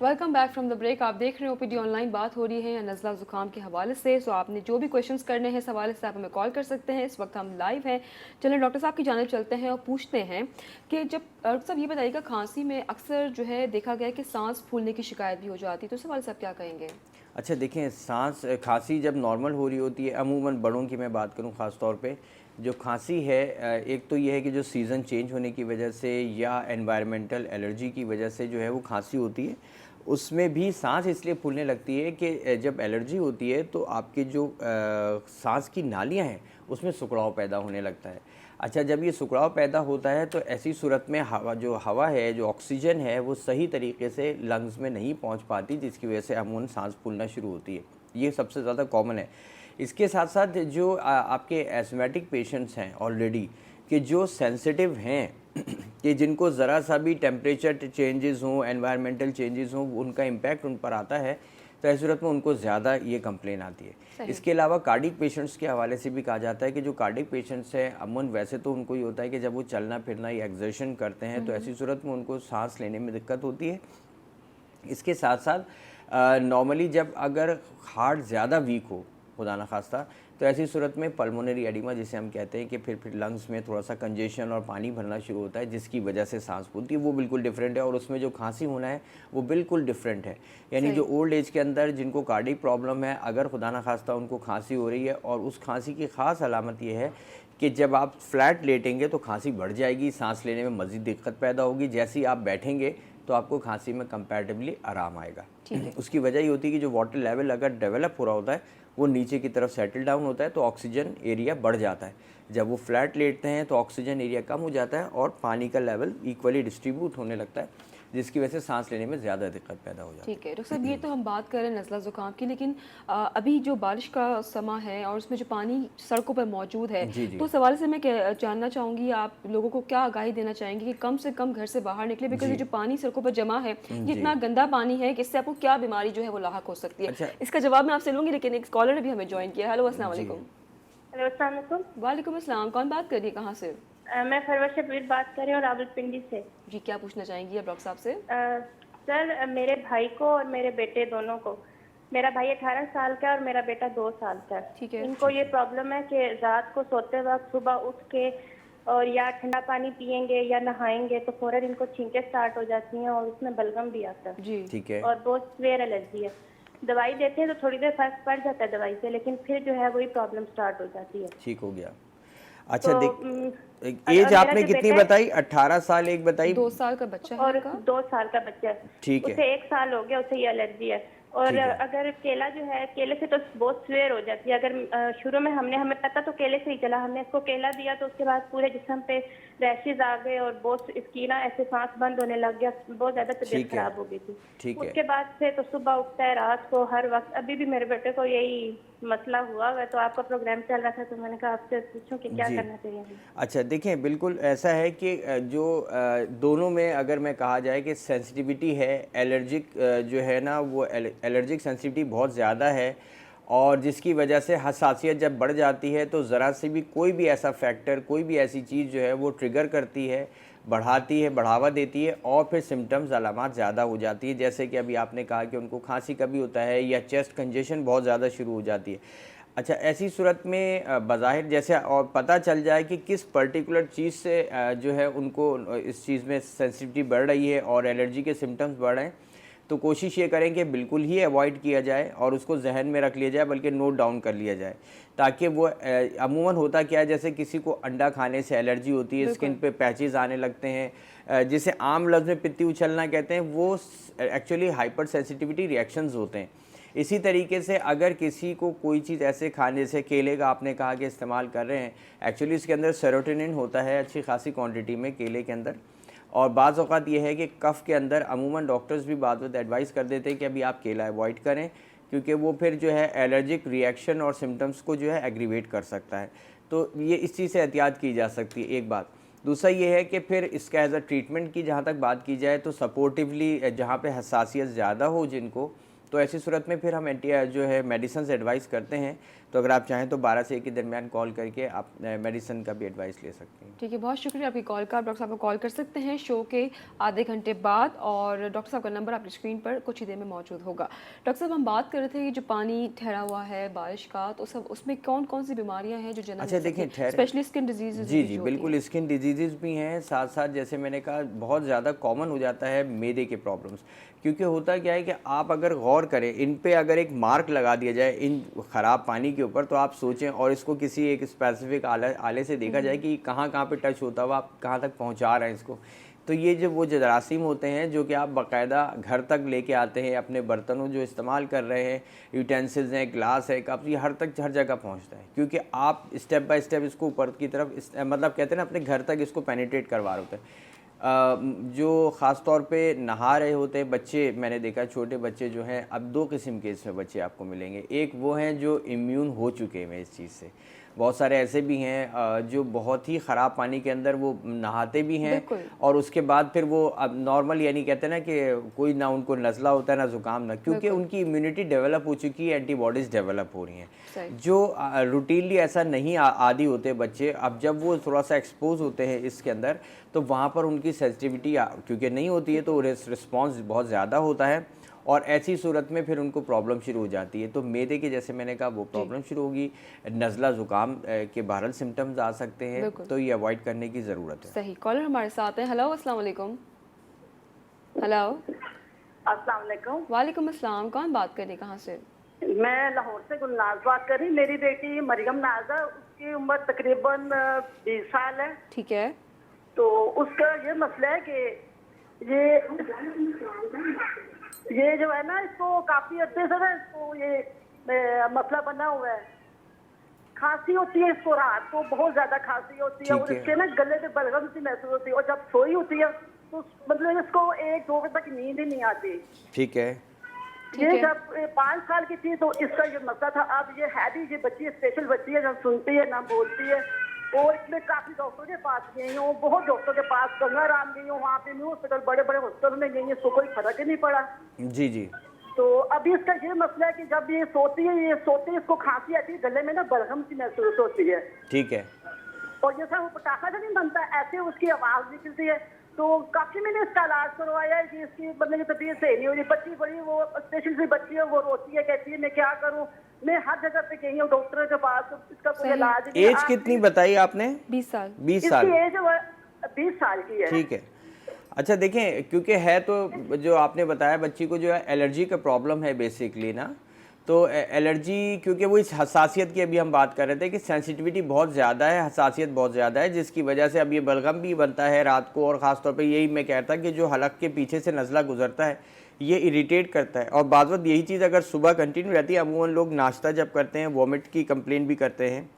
Welcome back from the break. आप देख रहे हैं ओपीडी ऑनलाइन। बात हो रही है नज़ला ज़ुकाम के हवाले से। सो आपने जो भी क्वेश्चंस करने हैं इस हवाले से आप हमें कॉल कर सकते हैं। इस वक्त हम लाइव हैं। चलें डॉक्टर साहब की जानिब चलते हैं और पूछते हैं कि जब डॉक्टर साहब ये बताइएगा, खांसी में अक्सर जो है देखा गया है कि सांस फूलने की शिकायत भी हो जाती है, तो इस हवाले से आप क्या कहेंगे? अच्छा देखें, खांसी जब नॉर्मल हो रही होती है, अमूमन बड़ों की मैं बात करूं ख़ास तौर पे, जो खांसी है एक तो ये है कि जो सीज़न चेंज होने की वजह से या एनवायरमेंटल एलर्जी की वजह से जो है वो खांसी होती है। उसमें भी सांस इसलिए फूलने लगती है कि जब एलर्जी होती है तो आपके जो सांस की नालियां हैं उसमें सिकुड़ाव पैदा होने लगता है। अच्छा, जब ये सिकुड़ाव पैदा होता है तो ऐसी सूरत में हवा है, जो ऑक्सीजन है, वो सही तरीके से लंग्स में नहीं पहुंच पाती, जिसकी वजह से अमूमन सांस फूलना शुरू होती है। ये सबसे ज़्यादा कॉमन है। इसके साथ साथ जो आपके एस्थमेटिक पेशेंट्स हैं ऑलरेडी, कि जो सेंसिटिव हैं कि जिनको ज़रा सा भी टेम्परेचर चेंजेस हों, एनवायरमेंटल चेंजेस हों, उनका इम्पैक्ट उन पर आता है, तो ऐसी सूरत में उनको ज़्यादा ये कंप्लेन आती है। इसके अलावा कार्डिक पेशेंट्स के हवाले से भी कहा जाता है कि जो कार्डिक पेशेंट्स हैं अमूमन वैसे तो उनको ये होता है कि जब वो चलना फिरना या एक्सर्शन करते हैं तो ऐसी सूरत में उनको सांस लेने में दिक्कत होती है। इसके साथ साथ नॉर्मली जब अगर हार्ट ज़्यादा वीक हो, खुदा ना खास्ता, तो ऐसी सूरत में पल्मोनरी एडिमा जिसे हम कहते हैं कि फिर लंग्स में थोड़ा सा कंजेशन और पानी भरना शुरू होता है, जिसकी वजह से सांस फूलती है। वो बिल्कुल डिफरेंट है और उसमें जो खांसी होना है वो बिल्कुल डिफरेंट है। यानी जो ओल्ड एज के अंदर जिनको कार्डिक प्रॉब्लम है, अगर खुदा ना खास्ता उनको खांसी हो रही है, और उस खांसी की ख़ास अलामत ये है कि जब आप फ्लैट लेटेंगे तो खांसी बढ़ जाएगी, सांस लेने में मज़ीद दिक्कत पैदा होगी। जैसे ही आप बैठेंगे तो आपको खांसी में कंपैरेटिवली आराम आएगा। उसकी वजह ये होती है कि जो वाटर लेवल अगर डेवलप हो रहा होता है वो नीचे की तरफ सेटल डाउन होता है, तो ऑक्सीजन एरिया बढ़ जाता है। जब वो फ्लैट लेटते हैं तो ऑक्सीजन एरिया कम हो जाता है और पानी का लेवल इक्वली डिस्ट्रीब्यूट होने लगता है, जिसकी वजह से सांस लेने में ज़्यादा दिक्कत पैदा हो जाती है। ठीक है डॉक्टर साहब, ये तो हम बात कर रहे हैं नज़ला ज़ुकाम की, लेकिन अभी जो बारिश का समा है और उसमें जो पानी सड़कों पर मौजूद है, तो इस हवाले से मैं जानना चाहूँगी, आप लोगों को क्या आगाही देना चाहेंगे कि कम से कम घर से बाहर निकले, बिकॉज ये जो पानी सड़कों पर जमा है ये इतना गंदा पानी है कि इससे आपको क्या बीमारी जो है वो लाहक हो सकती है। अच्छा, इसका जवाब मैं आपसे लूँगी, लेकिन एक स्कॉलर ने भी हमें ज्वाइन किया। हेलो, अस्सलाम वालेकुम। हेलो, अस्सलाम वालेकुम। वालेकुम अस्सलाम। कौन बात कर रही है, कहाँ से? मैं फरवर शबीर बात कर रही हूँ रावलपिंडी से। जी, क्या पूछना चाहेंगी आप डॉक्टर साहब से? सर, मेरे भाई को और मेरे बेटे दोनों को, मेरा भाई 18 साल का है और मेरा बेटा 2 साल का है। ठीक है। इनको ये प्रॉब्लम है कि रात को सोते वक्त सुबह उठ के और या ठंडा पानी पियेंगे या नहाएंगे तो फौरन इनको छींकें स्टार्ट हो जाती हैं और उसमें बलगम भी आता है। जी, ठीक है। और बहुत सीवियर एलर्जी है। दवाई देते हैं तो थोड़ी देर फर्क पड़ जाता है दवाई से, लेकिन फिर जो है वही प्रॉब्लम स्टार्ट हो जाती है। ठीक हो गया। अच्छा, तो एज आपने कितनी बताई? 18 साल एक बताई, 2 साल का बच्चा है और उनका? 2 साल का बच्चा है। ठीक है। उसे 1 साल हो गया, उसे ये एलर्जी है। और ठीक है। अगर केला जो है, केले से तो बहुत स्वेयर हो जाती है। अगर शुरू में हमें पता तो केले से ही चला, हमने इसको केला दिया तो उसके बाद पूरे जिस्म पे रैशेज आ गए और बहुत इसकी ना ऐसे सांस बंद होने लग गया, बहुत ज्यादा तबीयत ठीक है। खराब हो गई थी। ठीक है। उसके बाद से तो सुबह उठता है, रात को, हर वक्त। अभी भी मेरे बेटे को यही मसला हुआ है, तो आपका प्रोग्राम चल रहा था तो मैंने कहा आपसे पूछूं कि क्या जी। करना चाहिए हमें। अच्छा देखें, बिल्कुल ऐसा है कि जो दोनों में अगर मैं कहा जाए कि सेंसिटिविटी है, एलर्जिक जो है ना, वो एलर्जिक सेंसिटिविटी बहुत ज़्यादा है, और जिसकी वजह से हसासियत जब बढ़ जाती है तो ज़रा से भी कोई भी ऐसा फैक्टर, कोई भी ऐसी चीज़ जो है वो ट्रिगर करती है, बढ़ाती है, बढ़ावा देती है, और फिर सिम्टम्स अलामात ज़्यादा हो जाती है। जैसे कि अभी आपने कहा कि उनको खांसी का भी होता है या चेस्ट कंजेशन बहुत ज़्यादा शुरू हो जाती है। अच्छा, ऐसी सूरत में बज़ाहिर जैसे और पता चल जाए कि किस पर्टिकुलर चीज़ से जो है उनको इस चीज़ में सेंसिटिविटी बढ़ रही है और एलर्जी के सिम्टम्स बढ़ रहे हैं, तो कोशिश ये करें कि बिल्कुल ही अवॉइड किया जाए और उसको जहन में रख लिया जाए, बल्कि नोट डाउन कर लिया जाए, ताकि वो अमूमन होता क्या है, जैसे किसी को अंडा खाने से एलर्जी होती है, स्किन पे पैचेस आने लगते हैं, जिसे आम लफ्ज़ में पित्ती उछलना कहते हैं, वो एक्चुअली हाइपर सेंसिटिविटी रिएक्शंस होते हैं। इसी तरीके से अगर किसी को कोई चीज़ ऐसे खाने से, केले का आपने कहा कि इस्तेमाल कर रहे हैं, एक्चुअली इसके अंदर सेरोटोनिन होता है अच्छी खासी क्वांटिटी में केले के अंदर, और बाज़ औक़ात ये है कि कफ़ के अंदर अमूमन डॉक्टर्स भी बाद में एडवाइस कर देते हैं कि अभी आप केला अवॉइड करें, क्योंकि वो फिर जो है एलर्जिक रिएक्शन और सिम्टम्स को जो है एग्रीवेट कर सकता है। तो ये इस चीज़ से एहतियात की जा सकती है, एक बात। दूसरा ये है कि फिर इसका एज अ ट्रीटमेंट की जहाँ तक बात की जाए तो सपोर्टिवली जहाँ पे हसासियत ज़्यादा हो जिनको, तो ऐसी सूरत में फिर हम जो है मेडिसिन एडवाइस करते हैं, तो अगर आप चाहें तो 12 से 1 के दरमियान कॉल करके आप मेडिसिन का भी एडवाइस ले सकते हैं। ठीक है, बहुत शुक्रिया आपकी कॉल का। आप डॉक्टर साहब को कॉल कर सकते हैं शो के आधे घंटे बाद, और डॉक्टर साहब का नंबर आपकी स्क्रीन पर कुछ ही देर में मौजूद होगा। डॉक्टर साहब, हम बात कर रहे थे कि जो पानी ठहरा हुआ है बारिश का, तो सब उसमें कौन कौन सी बीमारियां हैं जो जन्म अच्छा देखिए, स्पेशली स्किन डिजीज? जी जी बिल्कुल, स्किन डिजीज़ भी हैं, साथ साथ जैसे मैंने कहा बहुत ज़्यादा कॉमन हो जाता है मैदे के प्रॉब्लम्स। क्योंकि होता क्या है कि आप अगर गौर करें, इन पे अगर एक मार्क लगा दिया जाए इन ख़राब पानी के ऊपर, तो आप सोचें और इसको किसी एक स्पेसिफिक आले से देखा जाए कि कहाँ कहाँ पे टच होता हुआ आप कहाँ तक पहुँचा रहे हैं इसको। तो ये जो वो जरासीम होते हैं जो कि आप बाकायदा घर तक लेके आते हैं, अपने बर्तनों जो इस्तेमाल कर रहे हैं, यूटेंसिल्स हैं, ग्लास है, कप, ये हर जगह पहुंचता है। क्योंकि आप स्टेप बाय स्टेप इसको ऊपर की तरफ मतलब कहते हैं ना, अपने घर तक इसको पेनिट्रेट करवा रहे होते हैं। जो ख़ास तौर पे नहा रहे होते हैं बच्चे, मैंने देखा छोटे बच्चे जो हैं, अब 2 किस्म के इसमें बच्चे आपको मिलेंगे। एक वो हैं जो इम्यून हो चुके हैं इस चीज़ से, बहुत सारे ऐसे भी हैं जो बहुत ही ख़राब पानी के अंदर वो नहाते भी हैं, और उसके बाद फिर वो अब नॉर्मल, यानी कहते हैं ना कि कोई ना उनको नज़ला होता है ना ज़ुकाम ना, क्योंकि उनकी इम्यूनिटी डेवलप हो चुकी है, एंटीबॉडीज़ डेवलप हो रही हैं। जो रूटीनली ऐसा नहीं आदी होते बच्चे, अब जब वो थोड़ा सा एक्सपोज होते हैं इसके अंदर, तो वहाँ पर उनकी सेंसिटिविटी क्योंकि नहीं होती है, तो रिस्पॉन्स बहुत ज़्यादा होता है, और ऐसी सूरत में फिर उनको प्रॉब्लम शुरू हो जाती है। तो मैदे के, जैसे मैंने कहा, वो प्रॉब्लम शुरू होगी, नज़ला ज़ुकाम के बहरल सिम्टम्स आ सकते हैं, तो ये अवॉइड करने की ज़रूरत है। सही। कॉलर हमारे साथ हैं। हेलो, अस्सलाम वालेकुम। हेलो, अस्सलाम वालेकुम। वालेकुम अस्सलाम। कौन बात कर रही, कहाँ से? मैं लाहौर से गुलनाज बात कर रही। मेरी बेटी मरियम नाज है, उसकी उम्र तकरीबन 20 साल है। ठीक है। तो उसका ये मसला है कि ये जो है ना, इसको काफी अरसे से ना इसको ये मसला बना हुआ है। खांसी होती है इसको, रात को बहुत ज्यादा खांसी होती है, और इसके ना गले में बलगम सी महसूस होती है, और जब सोई होती है तो मतलब इसको 1-2 बजे तक नींद ही नहीं आती। ठीक है। ये जब 5 साल की थी तो इसका ये मसला था। अब ये है भी, ये बच्ची स्पेशल बच्ची है, ना सुनती है ना बोलती है, और इसमें काफी डॉक्टर के पास गई हूँ, बहुत डॉक्टर के पास, गंगाराम गई हूँ, वहाँ पे न्यू हॉस्पिटल, बड़े बड़े हॉस्पिटल में गई है, इसको कोई फर्क ही नहीं पड़ा। जी जी। तो अभी इसका ये मसला है कि जब ये सोती है इसको खांसी आती है, गले में ना बलगम सी महसूस होती है। ठीक है। और जैसा वो पटाखा जो नहीं बनता, ऐसे उसकी आवाज निकलती है। तो काफी मैंने इसका इलाज करवाया है कि इसकी मतलब की तबीयत सही नहीं हो रही। बच्ची बड़ी, वो स्पेशल सी बच्ची है, वो रोती है, कहती है मैं क्या करूँ। मैं हर जगह पे गई हूँ डॉक्टर के पास, तो इसका कोई इलाज नहीं। एज कितनी बताई आपने? 20 साल। 20 साल। इसकी एज 20 साल की है। ठीक है। अच्छा देखें, क्योंकि है तो जो आपने बताया बच्ची को जो है एलर्जी का प्रॉब्लम है बेसिकली ना, तो एलर्जी, क्योंकि वो इस हसासियत की अभी हम बात कर रहे थे कि सेंसिटिविटी बहुत ज़्यादा है, हसासियत बहुत ज़्यादा है, जिसकी वजह से अब ये बलगम भी बनता है रात को, और ख़ास तौर पे यही मैं कहता कि जो हलक के पीछे से नज़ला गुजरता है ये इरिटेट करता है, और बाज़ वक़्त यही चीज़ अगर सुबह कंटिन्यू रहती है, अमूमन लोग नाश्ता जब करते हैं वॉमिट की कंप्लेंट भी करते हैं,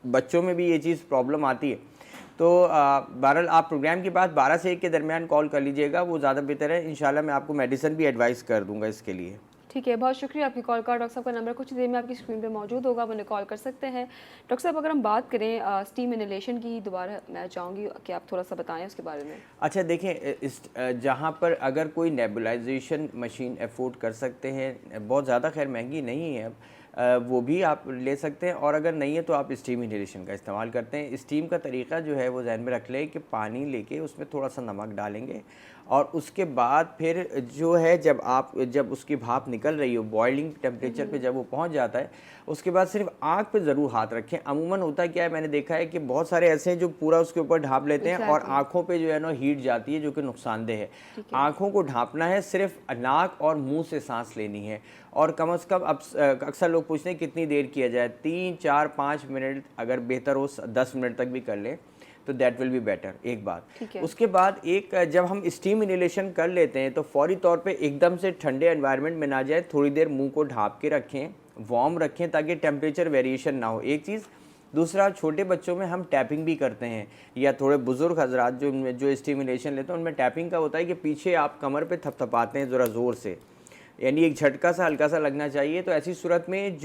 बच्चों में भी ये चीज़ प्रॉब्लम आती है। तो बहरहाल आप प्रोग्राम के बाद 12 से 1 के दरमियान कॉल कर लीजिएगा, वो ज़्यादा बेहतर है। इंशाल्लाह मैं आपको मेडिसिन भी एडवाइस कर दूंगा इसके लिए। ठीक है, बहुत शुक्रिया आपकी कॉल का। डॉक्टर साहब का नंबर कुछ देर में आपकी स्क्रीन पे मौजूद होगा, आप उन्हें कॉल कर सकते हैं। डॉक्टर साहब, अगर हम बात करें स्टीम इनहेलेशन की, दोबारा मैं चाहूँगी कि आप थोड़ा सा बताएं उसके बारे में। अच्छा देखें, जहाँ पर अगर कोई नेबुलाइजेशन मशीन अफोर्ड कर सकते हैं, बहुत ज़्यादा खैर महंगी नहीं है अब, वो भी आप ले सकते हैं, और अगर नहीं है तो आप स्टीम इनहेलेशन का इस्तेमाल करते हैं। स्टीम का तरीका जो है वो जहन में रख लें कि पानी लेके उसमें थोड़ा सा नमक डालेंगे, और उसके बाद फिर जो है जब उसकी भाप निकल रही हो, बॉइलिंग टेम्परेचर पे जब वो पहुंच जाता है, उसके बाद सिर्फ आँख पे ज़रूर हाथ रखें। अमूमन होता क्या है, मैंने देखा है कि बहुत सारे ऐसे हैं जो पूरा उसके ऊपर ढाँप लेते हैं, और आँखों पे जो है ना हीट जाती है, जो कि नुकसानदेह है। आँखों को ढाँपना है, सिर्फ नाक और मुँह से सांस लेनी है, और कम अज़ कम अब अक्सर लोग पूछते हैं कितनी देर किया जाए, 3, 4, 5 मिनट, अगर बेहतर हो 10 मिनट तक भी कर लें तो दैट विल बी बेटर। एक बात। उसके बाद जब हम स्टीम इनहेलेशन कर लेते हैं तो फौरी तौर पे एकदम से ठंडे एनवायरनमेंट में ना जाए, थोड़ी देर मुंह को ढाँप के रखें, वार्म रखें, ताकि टेम्परेचर वेरिएशन ना हो, एक चीज़। दूसरा, छोटे बच्चों में हम टैपिंग भी करते हैं, या थोड़े बुजुर्ग हजरात जो स्टीम इनहेलेशन लेते हैं उनमें टैपिंग का होता है कि पीछे आप कमर पर थपथपाते हैं ज़रा ज़ोर से, यानी एक झटका सा हल्का सा लगना चाहिए। तो ऐसी सूरत में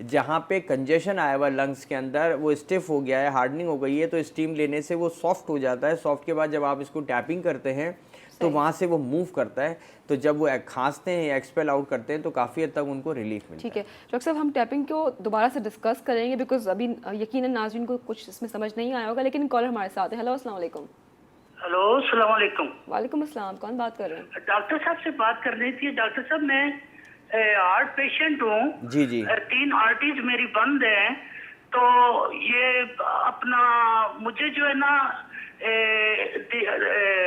जहाँ पे कंजेशन आया हुआ लंग्स के अंदर, वो स्टिफ हो गया है, हार्डनिंग हो गई है, तो स्टीम लेने से वो सॉफ्ट हो जाता है। सॉफ्ट के बाद जब आप इसको टैपिंग करते हैं तो वहाँ से वो मूव करता है, तो जब वो खांसते हैं या एक्सपेल आउट करते हैं तो काफ़ी हद तक उनको रिलीफ मिलता है। ठीक है डॉक्टर साहब, हम टैपिंग को दोबारा से डिस्कस करेंगे बिकॉज अभी यकीनन नाज़रीन को कुछ इसमें समझ नहीं आया होगा, लेकिन कॉलर हमारे साथ है। हेलो अस्सलाम वालेकुम। हेलो अस्सलाम वालेकुम। वालेकुम अस्सलाम, कौन बात कर रहे हैं? डॉक्टर साहब से बात करनी थी। डॉक्टर साहब मैं हार्ट पेशेंट हूँ। जी जी। 3 आर्टरीज मेरी बंद हैं, तो ये अपना मुझे जो है ना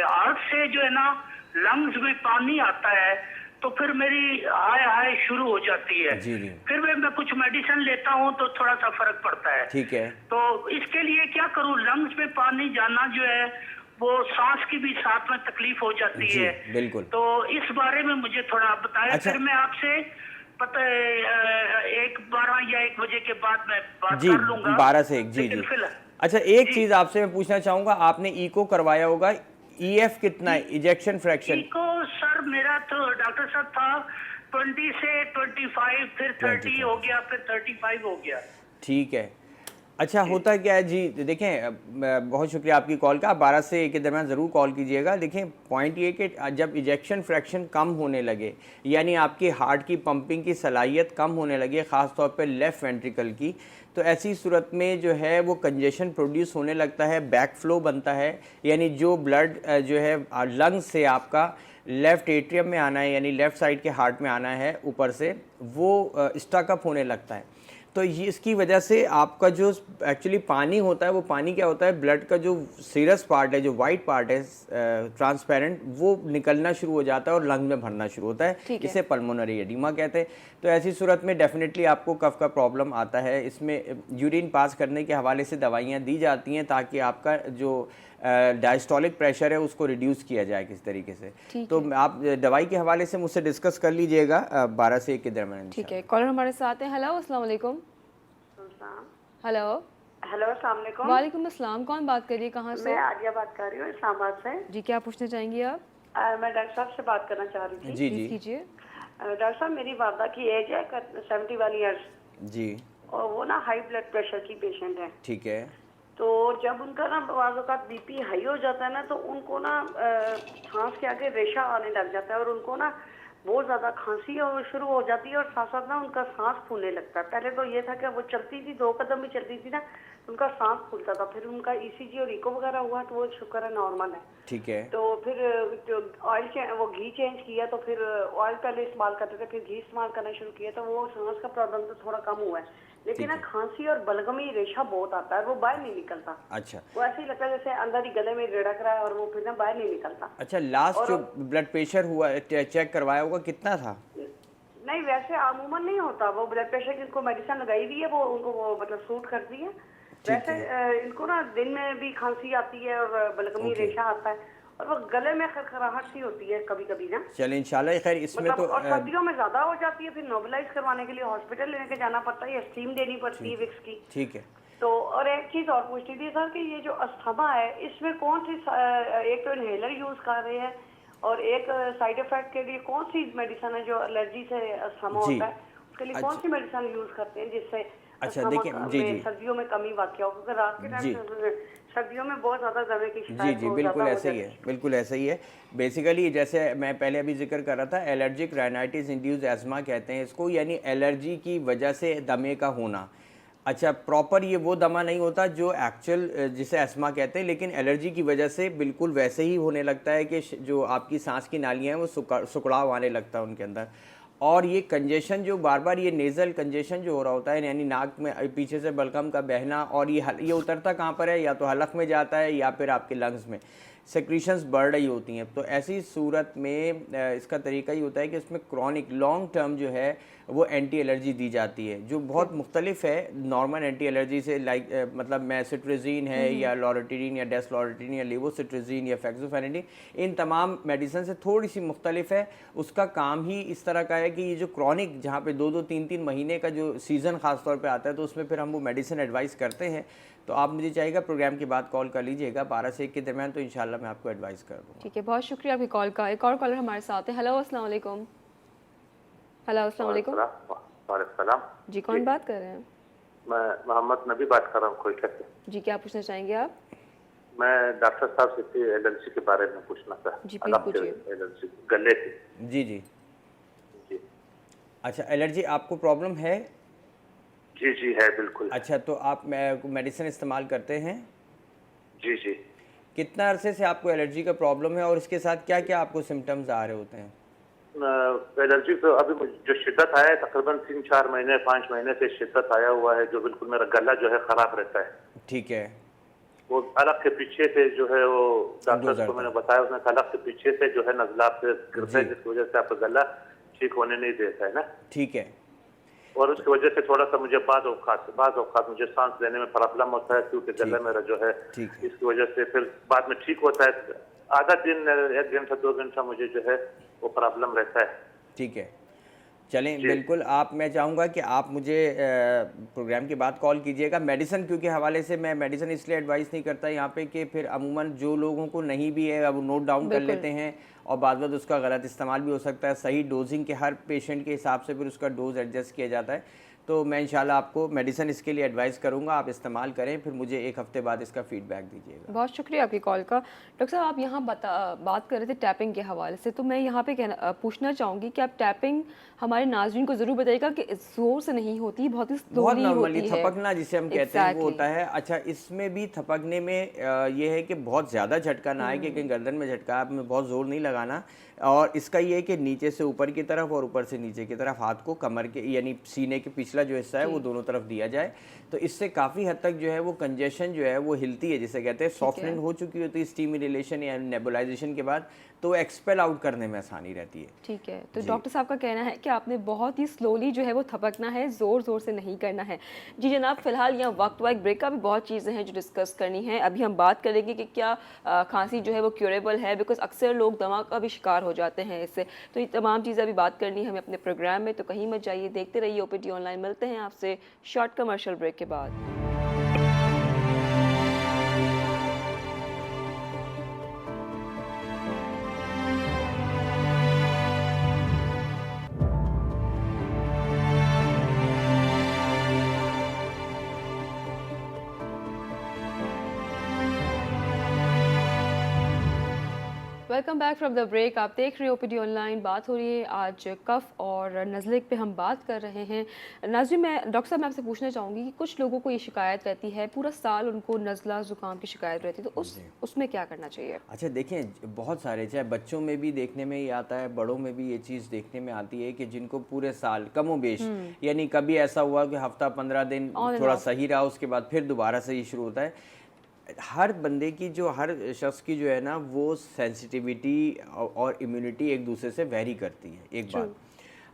हार्ट से जो है ना लंग्स में पानी आता है, तो फिर मेरी हाय हाय शुरू हो जाती है। जी जी। फिर मैं कुछ मेडिसिन लेता हूँ तो थोड़ा सा फर्क पड़ता है। ठीक है। तो इसके लिए क्या करूँ? लंग्स में पानी जाना जो है वो सांस की भी साथ में तकलीफ हो जाती जी, है। बिल्कुल। तो इस बारे में मुझे थोड़ा बताएं। अच्छा। फिर मैं आपसे पता है 12 या 1 बजे के बाद मैं बात जी, कर लूंगा। 12 से 1। जी लेकिन जी। फिलहाल अच्छा, एक जी। चीज़ आपसे मैं पूछना चाहूँगा, आपने इको करवाया होगा, ईएफ कितना है, इजेक्शन फ्रैक्शन? इको सर मेरा तो डॉक्टर साहब था 20 से 25, फिर 30 हो गया, फिर 35 हो गया। ठीक है। अच्छा, होता क्या है जी, देखें बहुत शुक्रिया आपकी कॉल का, 12 से 1 के दरमियान ज़रूर कॉल कीजिएगा। देखें पॉइंट ये कि जब इजेक्शन फ्रैक्शन कम होने लगे, यानी आपकी हार्ट की पंपिंग की सलाहियत कम होने लगे, ख़ास तौर पे लेफ़्ट वेंट्रिकल की, तो ऐसी सूरत में जो है वो कंजेशन प्रोड्यूस होने लगता है, बैक फ्लो बनता है, यानी जो ब्लड जो है लंग्स से आपका लेफ़्ट एट्रियम में आना है, यानी लेफ़्ट साइड के हार्ट में आना है ऊपर से, वो स्टकअप होने लगता है। तो ये इसकी वजह से आपका जो एक्चुअली पानी होता है, वो पानी क्या होता है, ब्लड का जो सीरस पार्ट है, जो वाइट पार्ट है ट्रांसपेरेंट, वो निकलना शुरू हो जाता है और लंग में भरना शुरू होता है। इसे पल्मोनरी एडिमा कहते हैं। तो ऐसी सूरत में डेफिनेटली आपको कफ का प्रॉब्लम आता है। इसमें यूरिन पास करने के हवाले से दवाइयाँ दी जाती हैं ताकि आपका जो डायस्टोलिक प्रेशर है उसको रिड्यूस किया जाए किस तरीके से। तो आप दवाई के हवाले से मुझसे डिस्कस कर लीजिएगा 12 से 1 के दरमियान। ठीक है, कॉलर हमारे साथ हैं। हेलो अस्सलाम वालेकुम। हेलो हेलो अस्सलाम वालेकुम। वालेकुम अस्सलाम, कौन बात कर रही है, कहाँ से? मैं आलिया बात कर रही हूँ इस्लामाबाद से। जी, क्या पूछना चाहेंगी आप? मैं डॉक्टर साहब से बात करना चाह रही थी। जी प्लीज जी कीजिए। डॉक्टर साहब मेरी वालदा की एज है 71 ईयर्स, जी। और वो ना हाई ब्लड प्रेशर की पेशेंट है। ठीक है। तो जब उनका ना बाज़ औक़ात बीपी हाई हो जाता है ना, तो उनको ना सांस के आगे रेशा आने लग जाता है, और उनको ना बहुत ज़्यादा खांसी और शुरू हो जाती है, और साथ साथ ना उनका सांस फूलने लगता है। पहले तो ये था कि वो चलती थी, 2 कदम भी चलती थी ना, तो उनका सांस फूलता था। फिर उनका ईसीजी और इको वगैरह हुआ तो वो शुक्र है नॉर्मल है। ठीक है। तो फिर वो घी चेंज किया, तो फिर ऑयल पहले इस्तेमाल करते थे, फिर घी इस्तेमाल करना शुरू किया, तो वो सांस का प्रॉब्लम तो थोड़ा कम हुआ है। लेकिन ना खांसी और बलगमी रेशा बहुत आता है, वो बाहर नहीं निकलता। अच्छा। वो ऐसे ही लगता है जैसे अंदर ही गले में रिड़क रहा है, और वो फिर ना बाहर नहीं निकलता। अच्छा, लास्ट जो ब्लड प्रेशर हुआ चेक करवाया होगा कितना था? नहीं, वैसे अमूमन नहीं होता। वो ब्लड प्रेशर की इनको मेडिसिन लगाई हुई है, वो उनको वो मतलब सूट करती है। वैसे इनको ना दिन में भी खांसी आती है और बलगमी रेशा आता है, और वो गले में खरखराहट सी होती है कभी कभी ना। चलिए इंशाल्लाह खैर इसमें मतलब, तो और सर्दियों में ज्यादा हो जाती है, फिर नोबलाइज करवाने के लिए हॉस्पिटल लेके जाना पड़ता है, या स्टीम देनी पड़ती है विक्स की। ठीक है। तो और एक चीज और पूछती थी सर कि ये जो अस्थमा है, इसमें कौन सी एक तो इनहेलर यूज कर रहे हैं, और एक साइड इफेक्ट के लिए कौन सी मेडिसिन है जो एलर्जी से अस्थमा होता है, उसके लिए कौन सी मेडिसिन यूज करते हैं जिससे अच्छा देखिए, जी जी, सर्दियों में कमी वाक़या हो? क्योंकि रात के टाइम सर्दियों में बहुत ज़्यादा दमे की जी शिकायत जी, बिल्कुल ऐसा ही है, बिल्कुल ऐसा ही है। बेसिकली जैसे मैं पहले अभी जिक्र कर रहा था, एलर्जिक राइनाइटिस इंड्यूस्ड एस्मा कहते हैं इसको, यानी एलर्जी की वजह से दमे का होना। अच्छा, प्रॉपर ये वो दमा नहीं होता जो एक्चुअल जिसे एस्मा कहते हैं, लेकिन एलर्जी की वजह से बिल्कुल वैसे ही होने लगता है कि जो आपकी सांस की नालियाँ हैं वो सुकड़ाव आने लगता है उनके अंदर। और ये कंजेशन जो बार बार ये नेज़ल कंजेशन जो हो रहा होता है, यानी नाक में पीछे से बलगम का बहना, और ये उतरता कहाँ पर है, या तो हलक में जाता है या फिर आपके लंग्स में सेक्रीशंस बढ़ रही होती हैं। तो ऐसी सूरत में इसका तरीका ही होता है कि इसमें क्रॉनिक लॉन्ग टर्म जो है वो एंटी एलर्जी दी जाती है, जो बहुत मुख्तलिफ है नॉर्मल एंटी एलर्जी से। लाइक मतलब मैं सिट्राज़ीन है, या लॉरेटिनिन या डेसलॉरेटिनिन या लेवोसिट्राज़ीन या फेक्सोफेनेडिन, इन तमाम मेडिसिन से थोड़ी सी मुख्तलिफ है। उसका काम ही इस तरह का है कि ये जो क्रॉनिक, जहाँ पे 2-2, 3-3 महीने का जो सीज़न ख़ास तौर पे आता है, तो उसमें फिर हम वो मेडिसिन एडवाइस करते हैं। तो आप मुझे चाहिएगा प्रोग्राम के बाद कॉल कर लीजिएगा 12 से 1 के दरमियान, तो इंशाल्लाह मैं आपको एडवाइस कर दूँगा। ठीक है, बहुत शुक्रिया आपकी कॉल का। एक और कॉलर हमारे साथ है। हेलो अस्सलाम वालेकुम। हेलो अस्सलाम वालेकुम। वालेकुम। जी, कौन बात कर रहे हैं? मैं मोहम्मद नबी बात कर रहा हूँ कोयटा से। जी, क्या पूछना चाहेंगे आप? मैं डॉक्टर साहब से एलर्जी के बारे में पूछना था। जी, प्लीज पूछिए। एलर्जी गले की। जी जी। जी अच्छा, एलर्जी आपको प्रॉब्लम है? जी जी है बिल्कुल। अच्छा, तो आप मेडिसिन इस्तेमाल करते हैं? जी जी। कितना अरसे से आपको एलर्जी का प्रॉब्लम है और इसके साथ क्या क्या आपको सिम्टम्स आ रहे होते हैं? एलर्जी तो अभी जो शिद्दत आया है तकरीबन 3-4 महीने 5 महीने से शिद्दत आया हुआ है, जो बिल्कुल मेरा गला जो है खराब रहता है। ठीक है। वो अलग के पीछे से जो है वो डॉक्टर को गुजरता मैंने है। बताया, उसने अलग के पीछे से जो है नजला से गिरता है, जी। जिसकी वजह से आपका गला ठीक होने नहीं देता है ना। ठीक है। और उसकी वजह से थोड़ा सा मुझे बाज़ औक़ात मुझे सांस लेने में प्रॉब्लम होता है, क्योंकि गला मेरा जो है ठीक है। इसकी वजह से फिर बाद में ठीक होता है। आधा दिन 1 घंटा 2 घंटा मुझे जो है वो प्रॉब्लम रहता है। ठीक है, चलें बिल्कुल। मैं चाहूँगा कि आप मुझे प्रोग्राम के बाद कॉल कीजिएगा। मेडिसिन क्योंकि हवाले से मैं मेडिसिन इसलिए एडवाइस नहीं करता यहाँ पे कि फिर अमूमन जो लोगों को नहीं भी है अब नोट डाउन कर लेते हैं और बाद में उसका गलत इस्तेमाल भी हो सकता है। सही डोजिंग के हर पेशेंट के हिसाब से फिर उसका डोज एडजस्ट किया जाता है। तो मैं इंशाल्लाह आपको मेडिसिन इसके लिए एडवाइस करूँगा, आप इस्तेमाल करें, फिर मुझे 1 हफ्ते बाद इसका फीडबैक दीजिएगा। बहुत शुक्रिया आपकी कॉल का। डॉक्टर साहब, आप यहाँ बात कर रहे थे टैपिंग के हवाले से, तो मैं यहाँ पे पूछना चाहूँगी कि आप टैपिंग हमारे नाज़रीन को ज़रूर बताइएगा कि ज़ोर से नहीं होती, बहुत ही स्लोली होती है। थपकना जिसे हम कहते हैं वो होता है। अच्छा, इसमें भी थपकने में ये है कि बहुत ज़्यादा झटका ना आए कि कहीं गर्दन में झटका, आप में बहुत ज़ोर नहीं लगाना। और इसका ये है कि नीचे से ऊपर की तरफ और ऊपर से नीचे की तरफ हाथ को कमर के यानी सीने के पिछला जो हिस्सा है वो दोनों तरफ दिया जाए। तो इससे काफ़ी हद तक जो है वो कंजेशन जो है वो हिलती है, जिसे कहते हैं सॉफ्टनिंग हो चुकी होती है स्टीम इनहेलेशन या नेबुलाइजेशन के बाद, तो एक्सपेल आउट करने में आसानी रहती है। ठीक है, तो डॉक्टर साहब का कहना है कि आपने बहुत ही स्लोली जो है वो थपकना है, ज़ोर ज़ोर से नहीं करना है। जी जनाब, फ़िलहाल यहाँ वक्त वाइक ब्रेक का भी बहुत चीज़ें हैं जो डिस्कस करनी है। अभी हम बात करेंगे कि क्या खांसी जो है वो क्यूरेबल है, बिकॉज अक्सर लोग दमा का भी शिकार हो जाते हैं इससे। तो ये तमाम चीज़ें अभी बात करनी है हमें अपने प्रोग्राम में, तो कहीं मत जाइए, देखते रहिए ओपीडी ऑनलाइन। मिलते हैं आपसे शॉर्ट कमर्शियल ब्रेक के बाद। Welcome back from the break. आप देख रहे हो ओपीडी ऑनलाइन। बात हो रही है आज कफ और नज़ले पे हम बात कर रहे हैं। नाज़रीन, मैं डॉक्टर साहब मैं आपसे पूछना चाहूँगी कि कुछ लोगों को ये शिकायत रहती है, पूरा साल उनको नज़ला ज़ुकाम की शिकायत रहती है, तो उसमें क्या करना चाहिए? अच्छा देखें, बहुत सारे, चाहे बच्चों में भी देखने में ही आता है, बड़ों में भी ये चीज़ देखने में आती है कि जिनको पूरे साल कमोबेश यानी कभी ऐसा हुआ कि हफ्ता 15 दिन थोड़ा सही रहा, उसके बाद फिर दोबारा से ही शुरू होता है। हर बंदे की जो हर शख्स की जो है ना वो सेंसिटिविटी और इम्यूनिटी एक दूसरे से वेरी करती है। एक बात,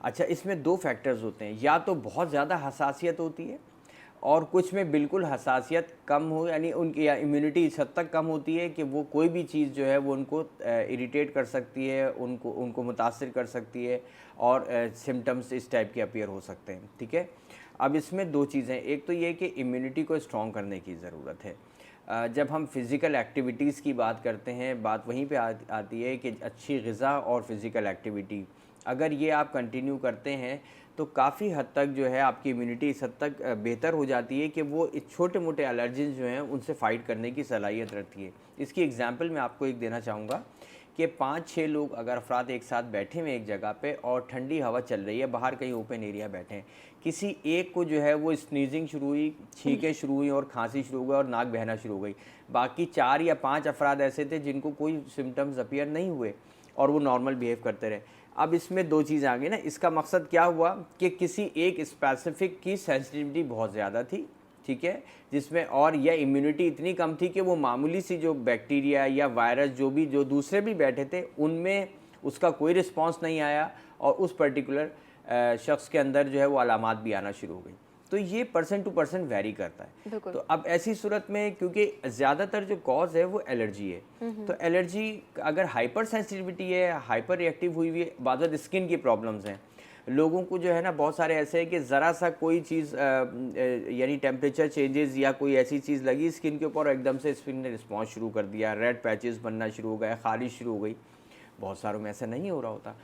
अच्छा इसमें 2 फैक्टर्स होते हैं, या तो बहुत ज़्यादा हसासियत होती है और कुछ में बिल्कुल हसासियत कम हो, यानी उनकी या इम्यूनिटी इस हद तक कम होती है कि वो कोई भी चीज़ जो है वो उनको इरिटेट कर सकती है, उनको मुतासिर कर सकती है और सिम्टम्स इस टाइप के अपीयर हो सकते हैं। ठीक है, अब इसमें 2 चीज़ें, एक तो ये कि इम्यूनिटी को स्ट्रॉन्ग करने की ज़रूरत है। जब हम फ़िज़िकल एक्टिविटीज़ की बात करते हैं, बात वहीं पे आती है कि अच्छी ग़िज़ा और फ़िज़िकल एक्टिविटी अगर ये आप कंटिन्यू करते हैं तो काफ़ी हद तक जो है आपकी इम्यूनिटी इस हद तक बेहतर हो जाती है कि वो छोटे मोटे एलर्जीज जो हैं उनसे फ़ाइट करने की सलाहियत रखती है। इसकी एग्जांपल मैं आपको एक देना चाहूँगा कि 5-6 लोग अगर अफराद एक साथ बैठे हुए एक जगह पे और ठंडी हवा चल रही है, बाहर कहीं ओपन एरिया बैठे हैं, किसी एक को जो है वो स्नीजिंग शुरू हुई, छींकें शुरू हुई और खांसी शुरू हो गई और नाक बहना शुरू हो गई। बाकी 4 या 5 अफराद ऐसे थे जिनको कोई सिम्टम्स अपीयर नहीं हुए और वो नॉर्मल बिहेव करते रहे। अब इसमें 2 चीज़ें आ गई ना, इसका मकसद क्या हुआ कि किसी एक स्पेसिफिक की सेंसिटिविटी बहुत ज़्यादा थी, ठीक है, जिसमें और यह इम्यूनिटी इतनी कम थी कि वो मामूली सी जो बैक्टीरिया या वायरस जो दूसरे भी बैठे थे उनमें उसका कोई रिस्पांस नहीं आया और उस पर्टिकुलर शख्स के अंदर जो है वो अलामात भी आना शुरू हो गई। तो ये पर्सन टू पर्सन वेरी करता है। तो अब ऐसी सूरत में क्योंकि ज़्यादातर जो कॉज है वो एलर्जी है, तो एलर्जी अगर हाइपर सेंसिटिविटी है, हाइपर रिएक्टिव हुई हुई है, बाद स्किन की प्रॉब्लम्स हैं लोगों को जो है ना, बहुत सारे ऐसे हैं कि ज़रा सा कोई चीज़ यानी टेम्परेचर चेंजेस या कोई ऐसी चीज़ लगी स्किन के ऊपर, एकदम से स्किन ने रिस्पॉन्स शुरू कर दिया, रेड पैचेस बनना शुरू हो गए, खारिश शुरू हो गई। बहुत सारों में ऐसा नहीं हो रहा होता।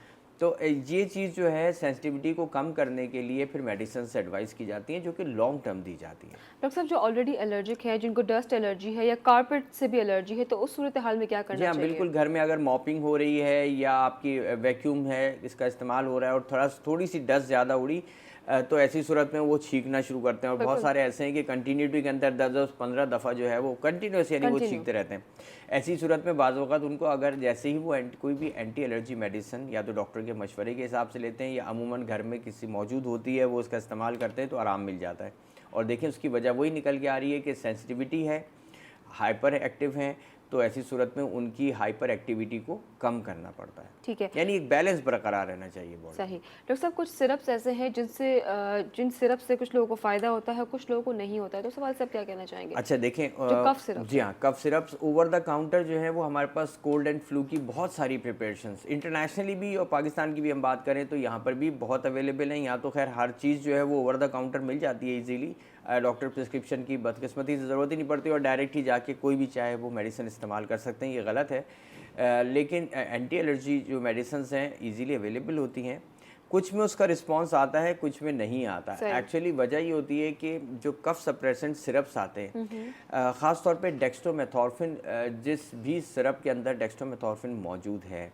तो ये चीज़ जो है सेंसिटिविटी को कम करने के लिए फिर मेडिसिन से एडवाइस की जाती है जो कि लॉन्ग टर्म दी जाती है। डॉक्टर साहब, जो ऑलरेडी एलर्जिक है, जिनको डस्ट एलर्जी है या कारपेट से भी एलर्जी है, तो उस सूरत हाल में क्या जी करना हाँ, चाहिए? बिल्कुल। घर में अगर मॉपिंग हो रही है या आपकी वैक्यूम है इसका इस्तेमाल हो रहा है और थोड़ी सी डस्ट ज़्यादा उड़ी तो ऐसी सूरत में वो छींकना शुरू करते हैं और बहुत सारे ऐसे हैं कि कंटिन्यूटी के अंदर 10-15 दफ़ा जो है वो कंटिन्यूस यानी वो छींकते रहते हैं। ऐसी सूरत में बाज़ वक़्त उनको अगर जैसे ही वो कोई भी एंटी एलर्जी मेडिसिन या तो डॉक्टर के मशवरे के हिसाब से लेते हैं या अमूमन घर में किसी मौजूद होती है वो उसका इस्तेमाल करते हैं तो आराम मिल जाता है। और देखिए उसकी वजह वही निकल के आ रही है कि सेंसिटिविटी है, हाइपर एक्टिव हैं, तो ऐसी सूरत में उनकी हाइपर एक्टिविटी को कम करना पड़ता है। ठीक है, यानी एक बैलेंस बरकरार रहना चाहिए बॉडी। सही। डॉक्टर साहब, कुछ सिरप्स ऐसे हैं जिन सिरप से कुछ लोगों को फ़ायदा होता है, कुछ लोगों को नहीं होता है, तो सवाल से आप क्या कहना चाहेंगे? अच्छा देखें, जो कफ सिरप, जी हाँ, कफ सिरप्स ओवर द काउंटर जो है वो हमारे पास कोल्ड एंड फ्लू की बहुत सारी प्रिपरेशंस इंटरनेशनली भी और पाकिस्तान की भी हम बात करें तो यहाँ पर भी बहुत अवेलेबल हैं। यहाँ तो खैर हर चीज़ जो है वो ओवर द काउंटर मिल जाती है ईजीली, डॉक्टर प्रिस्क्रिप्शन की बदकिस्मती से ज़रूरत ही नहीं पड़ती और डायरेक्ट ही जाके कोई भी चाहे वो मेडिसिन इस्तेमाल कर सकते हैं। ये गलत है। लेकिन एंटी एलर्जी जो मेडिसिन्स हैं इजीली अवेलेबल होती हैं। कुछ में उसका रिस्पांस आता है, कुछ में नहीं आता। एक्चुअली वजह ये होती है कि जो कफ सप्रेसेंट सिरप्स आते हैं, ख़ास तौर पे डेक्स्ट्रोमेथॉर्फिन, जिस भी सिरप के अंदर डेक्स्ट्रोमेथॉर्फिन मौजूद है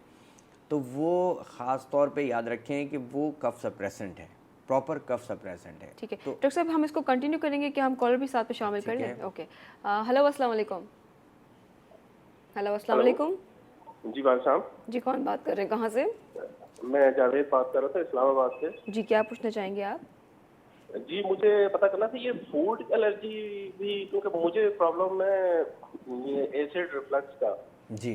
तो वो ख़ास तौर पे याद रखें कि वो कफ सप्रेसेंट है, प्रॉपर कफ सप्रेसेंट है। ठीक है। तो डॉक्टर साहब, हम इसको कंटिन्यू करेंगे कि हम कॉलर भी साथ में शामिल कर लें? ओके। हेलो, अस्सलाम वालेकुम। हेलो, अस्सलाम वालेकुम। जी वाले साहब, जी, कौन बात कर रहे हैं, कहाँ से? मैं जावेद बात कर रहा था इस्लामाबाद से। जी, क्या पूछना चाहेंगे आप? जी, मुझे पता करना था ये फूड एलर्जी भी, क्योंकि मुझे प्रॉब्लम है ये एसिड रिफ्लक्स का। जी।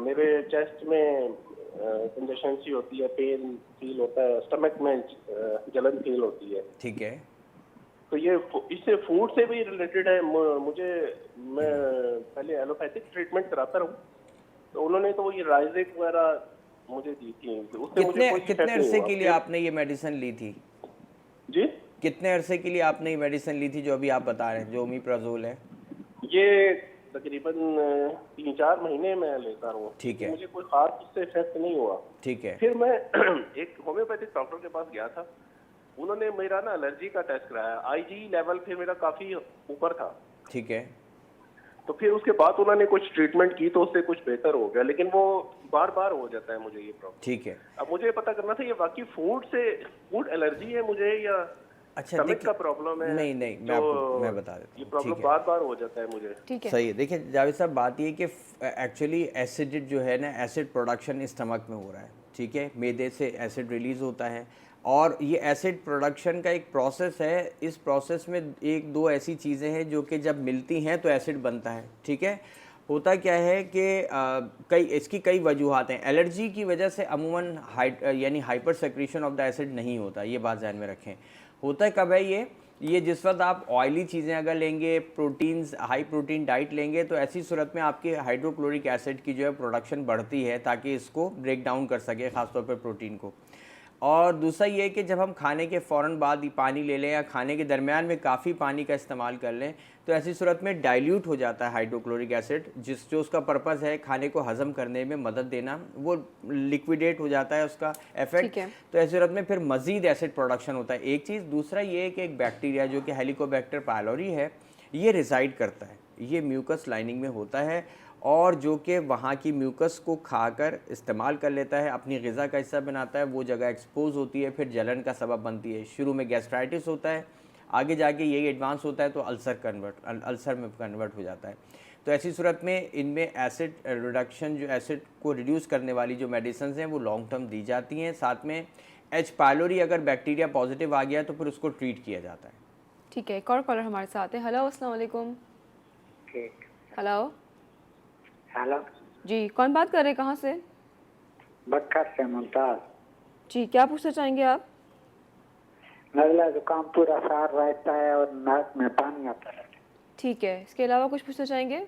मेरे चेस्ट में कंजेशन सी होती है, पेन फील होता है, स्टमक में जलन फील होती है। ठीक है। तो ये इससे फूड से भी रिलेटेड है। मैं पहले एलोपैथिक ट्रीटमेंट कराता रहूं तो उन्होंने तो ये राइजिक वगैरह मुझे दी थी। उससे मुझे कोई कितने अरसे के लिए आपने ये मेडिसिन ली थी? जी, कितने अरसे के लिए आपने ये मेडिसिन ली थी जो अभी आप बता रहे हैं, जो ओमिप्राजोल है? ये तकरीबन 3-4 महीने में लेता हूँ। ठीक है। मुझे कोई खास इससे इफेक्ट नहीं हुआ। ठीक है। फिर मैं एक होम्योपैथिक डॉक्टर के पास गया था, उन्होंने मेरा ना एलर्जी का टेस्ट कराया। आईजी लेवल फिर मेरा काफी ऊपर था। ठीक है। तो फिर उसके बाद उन्होंने कुछ ट्रीटमेंट की तो उससे कुछ बेहतर हो गया, लेकिन वो बार बार हो जाता है मुझे ये प्रॉब्लम। ठीक है। अब मुझे पता करना था ये बाकी फूड एलर्जी है मुझे या अच्छा, स्टमक का प्रॉब्लम है? नहीं मैं बता देता हूँ। ये प्रॉब्लम बार बार हो जाता है मुझे। ठीक है, सही है। देखिए जावेद साहब, बात ये कि एक्चुअली एसिड जो है ना, एसिड प्रोडक्शन स्टमक में हो रहा है। ठीक है, मैदे से एसिड रिलीज होता है और ये एसिड प्रोडक्शन का एक प्रोसेस है। इस प्रोसेस में एक दो ऐसी चीज़ें हैं जो कि जब मिलती हैं तो एसिड बनता है। ठीक है। होता क्या है कि इसकी कई वजूहात हैं। एलर्जी की वजह से अमूमन यानी hyper secretion of the acid नहीं होता, ये बात ध्यान में रखें। होता है कब है ये जिस वक्त आप ऑयली चीज़ें अगर लेंगे, प्रोटीन्स, हाई प्रोटीन डाइट लेंगे तो ऐसी सूरत में आपके हाइड्रोक्लोरिक एसिड की जो है प्रोडक्शन बढ़ती है ताकि इसको ब्रेक डाउन कर सके, ख़ासतौर पर प्रोटीन को। और दूसरा ये कि जब हम खाने के फ़ौरन बाद ही पानी ले लें या खाने के दरमियान में काफ़ी पानी का इस्तेमाल कर लें तो ऐसी सूरत में डाइल्यूट हो जाता है हाइड्रोक्लोरिक एसिड, जो उसका पर्पज़ है खाने को हज़म करने में मदद देना, वो लिक्विडेट हो जाता है उसका इफेक्ट। तो ऐसी सूरत में फिर मज़ीद एसिड प्रोडक्शन होता है। एक चीज़। दूसरा ये कि एक बैक्टीरिया जो कि हेलिकोबैक्टर पायलोरी है, ये रिसाइड करता है, ये म्यूकस लाइनिंग में होता है और जो कि वहाँ की म्यूकस को खाकर इस्तेमाल कर लेता है, अपनी ग़िज़ा का हिस्सा बनाता है, वो जगह एक्सपोज होती है, फिर जलन का सबब बनती है। शुरू में गैस्ट्राइटिस होता है, आगे जाके यही एडवांस होता है तो अल्सर में कन्वर्ट हो जाता है। तो ऐसी सूरत में इनमें एसिड रिडक्शन, जो एसिड को रिड्यूस करने वाली जो मेडिसिन हैं वो लॉन्ग टर्म दी जाती हैं। साथ में एच पायलोरी अगर बैक्टीरिया पॉजिटिव आ गया तो फिर उसको ट्रीट किया जाता है। ठीक है, एक और कॉलर हमारे साथ है। हेलो, अस्सलाम वालेकुम। हेलो हेलो जी, कौन बात कर रहे हैं, कहाँ से? बक्कर से मुमताज। जी, क्या पूछना चाहेंगे आप? नज़ला जुकाम पूरा सार रहता है और नाक में पानी आता रहता है। ठीक है, इसके अलावा कुछ पूछना चाहेंगे?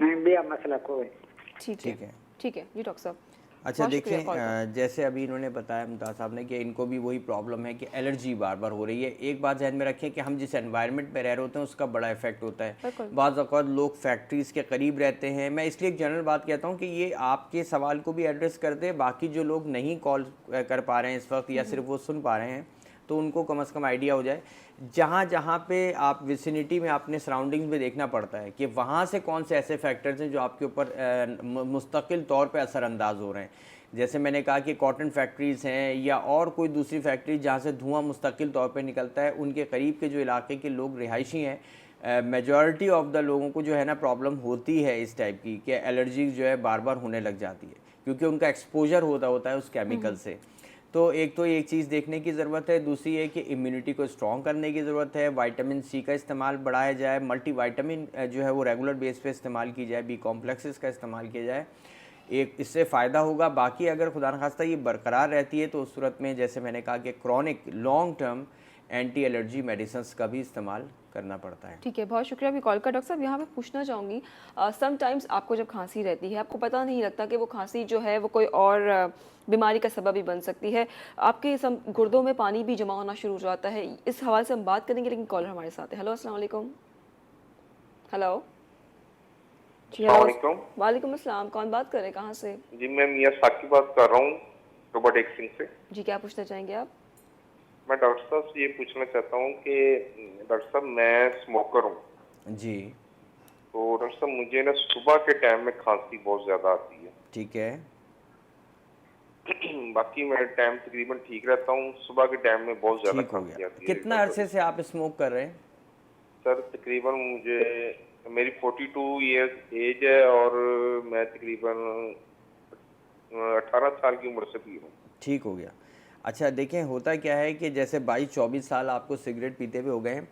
नहीं, बिया मसला कोई। ठीक है जी डॉक्टर साहब। अच्छा बहुत शुक्रिया देखें, कॉल का। जैसे अभी इन्होंने बताया मुमताज़ साहब ने कि इनको भी वही प्रॉब्लम है कि एलर्जी बार बार हो रही है। एक बात ध्यान में रखें कि हम जिस एनवायरनमेंट में रह रहे होते हैं उसका बड़ा इफेक्ट होता है। बिल्कुल। बाज़ औक़ात लोग फैक्ट्रीज़ के करीब रहते हैं। मैं इसलिए एक जनरल बात कहता हूँ कि ये आपके सवाल को भी एड्रेस कर दे, बाकी जो लोग नहीं कॉल कर पा रहे हैं इस वक्त या सिर्फ वो सुन पा रहे हैं तो उनको कम से कम आइडिया हो जाए। जहाँ जहाँ पे आप विसिनिटी में अपने सराउंडिंग्स में देखना पड़ता है कि वहाँ से कौन से ऐसे फैक्टर्स हैं जो आपके ऊपर मुस्तकिल तौर पे असरअंदाज हो रहे हैं। जैसे मैंने कहा कि कॉटन फैक्ट्रीज़ हैं या और कोई दूसरी फैक्ट्री जहाँ से धुआं मुस्तकिल तौर पे निकलता है, उनके करीब के जो इलाके के लोग रिहायशी हैं, मेजॉरिटी ऑफ द लोगों को जो है ना प्रॉब्लम होती है इस टाइप की कि एलर्जी जो है बार बार होने लग जाती है क्योंकि उनका एक्सपोजर होता है उस केमिकल से। तो एक चीज़ देखने की ज़रूरत है, दूसरी है कि इम्यूनिटी को स्ट्रॉन्ग करने की ज़रूरत है। विटामिन सी का इस्तेमाल बढ़ाया जाए, मल्टीविटामिन जो है वो रेगुलर बेस पे इस्तेमाल की जाए, बी कॉम्प्लेक्सेस का इस्तेमाल किया जाए, एक इससे फ़ायदा होगा। बाकी अगर खुदा न खास्ता ये बरकरार रहती है तो उस सूरत में जैसे मैंने कहा कि chronic long term anti allergy medicines का भी इस्तेमाल करना पड़ता है। ठीक है, बहुत शुक्रिया आपकी कॉल का। डॉक्टर साहब यहाँ पे पूछना चाहूँगी, समटाइम्स आपको जब खांसी रहती है आपको पता नहीं लगता कि वो खांसी जो है वो कोई और बीमारी का सबब भी बन सकती है, आपके गुर्दों में पानी भी जमा होना शुरू हो जाता है। इस हवाले से हम बात करेंगे, लेकिन कॉलर हमारे साथ है। हेलो, अस्सलाम वालेकुम। हेलो जी, हेलो, वालेकुम अस्सलाम। कौन बात कर रहे हैं, कहाँ से? जी मैं मियां साकिब बात कर रहा हूँ रोबोट एक्सिंग से। जी, क्या पूछना चाहेंगे आप? मैं डॉक्टर साहब से ये पूछना चाहता हूँ कि डॉक्टर साहब मैं स्मोकर हूँ जी। तो डॉक्टर साहब मुझे ना सुबह के टाइम में खांसी बहुत ज्यादा आती है। ठीक है। बाकी मैं टाइम तकरीबन ठीक रहता हूँ, सुबह के टाइम में बहुत ज्यादा ठीक हो खांसी गया। आती है। कितना अरसे से आप स्मोक कर रहे हैं? सर तकरीबन मेरी 42 ईयर्स एज है और मैं तकरीबन 18 साल की उम्र से पी रहा हूँ। ठीक हो गया। अच्छा देखें, होता क्या है कि जैसे 22-24 साल आपको सिगरेट पीते हुए हो गए हैं,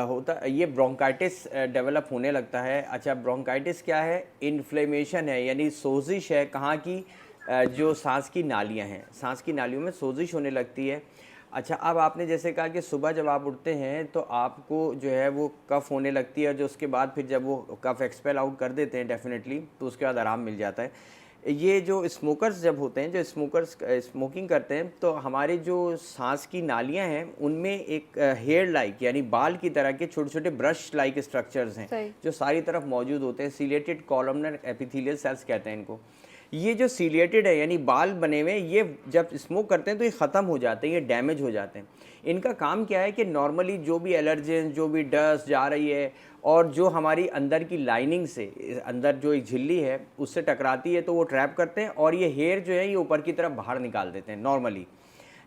होता ये ब्रोंकाइटिस डेवलप होने लगता है। अच्छा, ब्रोंकाइटिस क्या है? इन्फ्लेमेशन है, यानी सोजिश है कहाँ की, जो सांस की नालियाँ हैं, सांस की नालियों में सोजिश होने लगती है। अच्छा, अब आपने जैसे कहा कि सुबह जब आप उठते हैं तो आपको जो है वो कफ़ होने लगती है, जो उसके बाद फिर जब वो कफ़ एक्सपेल आउट कर देते हैं डेफिनेटली, तो उसके बाद आराम मिल जाता है। ये जो स्मोकर्स जब होते हैं, जो स्मोकर्स स्मोकिंग करते हैं, तो हमारे जो सांस की नालियां हैं उनमें एक हेयर लाइक यानी बाल की तरह के छोटे छोटे ब्रश लाइक स्ट्रक्चर्स हैं जो सारी तरफ मौजूद होते हैं। सीलिएटेड कॉलमनर एपिथेलियल सेल्स कहते हैं इनको। ये जो सीलिएटेड है यानी बाल बने हुए, ये जब स्मोक करते हैं तो ये ख़त्म हो जाते हैं, ये डैमेज हो जाते हैं। इनका काम क्या है कि नॉर्मली जो भी एलर्जेन, जो भी डस्ट जा रही है और जो हमारी अंदर की लाइनिंग से, अंदर जो एक झिल्ली है उससे टकराती है तो वो ट्रैप करते हैं और ये हेयर जो है ये ऊपर की तरफ बाहर निकाल देते हैं। नॉर्मली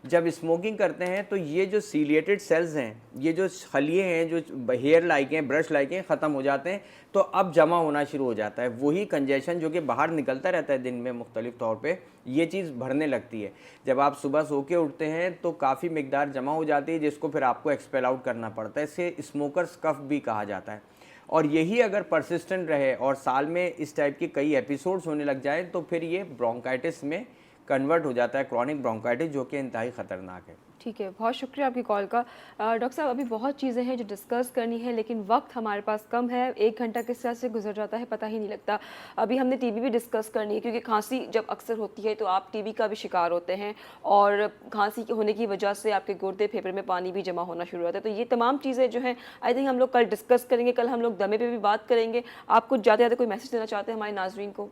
जब स्मोकिंग करते हैं तो ये जो सीलिएटेड सेल्स हैं, ये जो खलिए हैं, जो हेयर लाइक हैं, ब्रश लाइक हैं, ख़त्म हो जाते हैं, तो अब जमा होना शुरू हो जाता है। वही कंजेशन जो कि बाहर निकलता रहता है दिन में मुख्तलिफ तौर पे, ये चीज़ भरने लगती है। जब आप सुबह सो के उठते हैं तो काफ़ी मिकदार जमा हो जाती है, जिसको फिर आपको एक्सपेल आउट करना पड़ता है। इसे स्मोकर्स कफ भी कहा जाता है। और यही अगर परसिस्टेंट रहे और साल में इस टाइप के कई एपिसोड्स होने लग जाए तो फिर ये ब्रोंकाइटिस में कन्वर्ट हो जाता है, क्रॉनिक ब्रोंकाइटिस, जो कि इंतहाई ख़तरनाक है। ठीक है, बहुत शुक्रिया आपकी कॉल का। डॉक्टर साहब, अभी बहुत चीज़ें हैं जो डिस्कस करनी है, लेकिन वक्त हमारे पास कम है। 1 घंटा किस तरह से गुजर जाता है पता ही नहीं लगता। अभी हमने टीबी भी डिस्कस करनी है, क्योंकि खांसी जब अक्सर होती है तो आप टीबी का भी शिकार होते हैं और खांसी होने की वजह से आपके गुर्दे फेफड़े में पानी भी जमा होना शुरू होता है। तो ये तमाम चीज़ें जो हैं आई थिंक हम लोग कल डिस्कस करेंगे। कल हम लोग दमे पर भी बात करेंगे। आप कुछ ज़्यादा ज़्यादा कोई मैसेज देना चाहते हैं हमारे नाज़रीन को?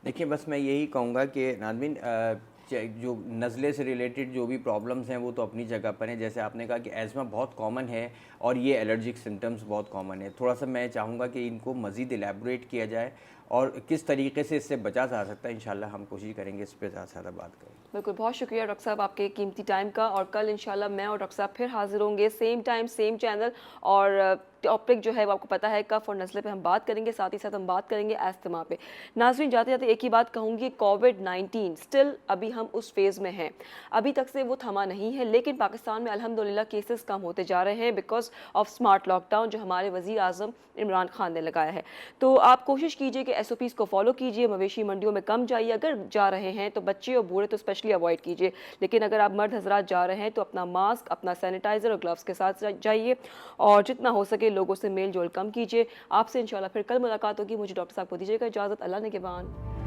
देखिए, बस मैं यही कहूँगा कि नाज़रीन, जो नज़ले से रिलेटेड जो भी प्रॉब्लम्स हैं वो तो अपनी जगह पर हैं। जैसे आपने कहा कि एज़मा बहुत कॉमन है और ये एलर्जिक सिम्टम्स बहुत कॉमन है। थोड़ा सा मैं चाहूँगा कि इनको मज़ीद एलैबोरेट किया जाए और किस तरीके से इससे बचा जा सकता है। इंशाल्लाह हम कोशिश करेंगे इस पर ज़्यादा बात करें। बिल्कुल, बहुत शुक्रिया डॉक्टर साहब आपके कीमती टाइम का। और कल इंशाल्लाह मैं और डॉक्टर साहब फिर हाजिर होंगे, सेम टाइम सेम चैनल। और टॉपिक जो है वो आपको पता है, कफ और नज़ले पे हम बात करेंगे, साथ ही साथ हम बात करेंगे अस्थमा पे। नाज़रीन, जाते जाते एक ही बात कहूँगी, कोविड-19 स्टिल अभी हम उस फेज़ में हैं, अभी तक से वो थमा नहीं है। लेकिन पाकिस्तान में अल्हम्दुलिल्लाह केसेस कम होते जा रहे हैं बिकॉज ऑफ स्मार्ट लॉकडाउन जो हमारे वज़ीर आज़म इमरान खान ने लगाया है। तो आप कोशिश कीजिए कि SOPs को फॉलो कीजिए, मवेशी मंडियों में कम जाइए, अगर जा रहे हैं तो बच्चे और बूढ़े तो स्पेशली अवॉइड कीजिए। लेकिन अगर आप मर्द हजरात जा रहे हैं तो अपना मास्क, अपना सैनिटाइज़र और ग्लव्स के साथ जाइए और जितना हो सके लोगों से मेल जोल कम कीजिए। आपसे इंशाल्लाह फिर कल मुलाकात होगी। मुझे डॉक्टर साहब को दीजिएगा इजाज़त। अल्लाह ने के बान।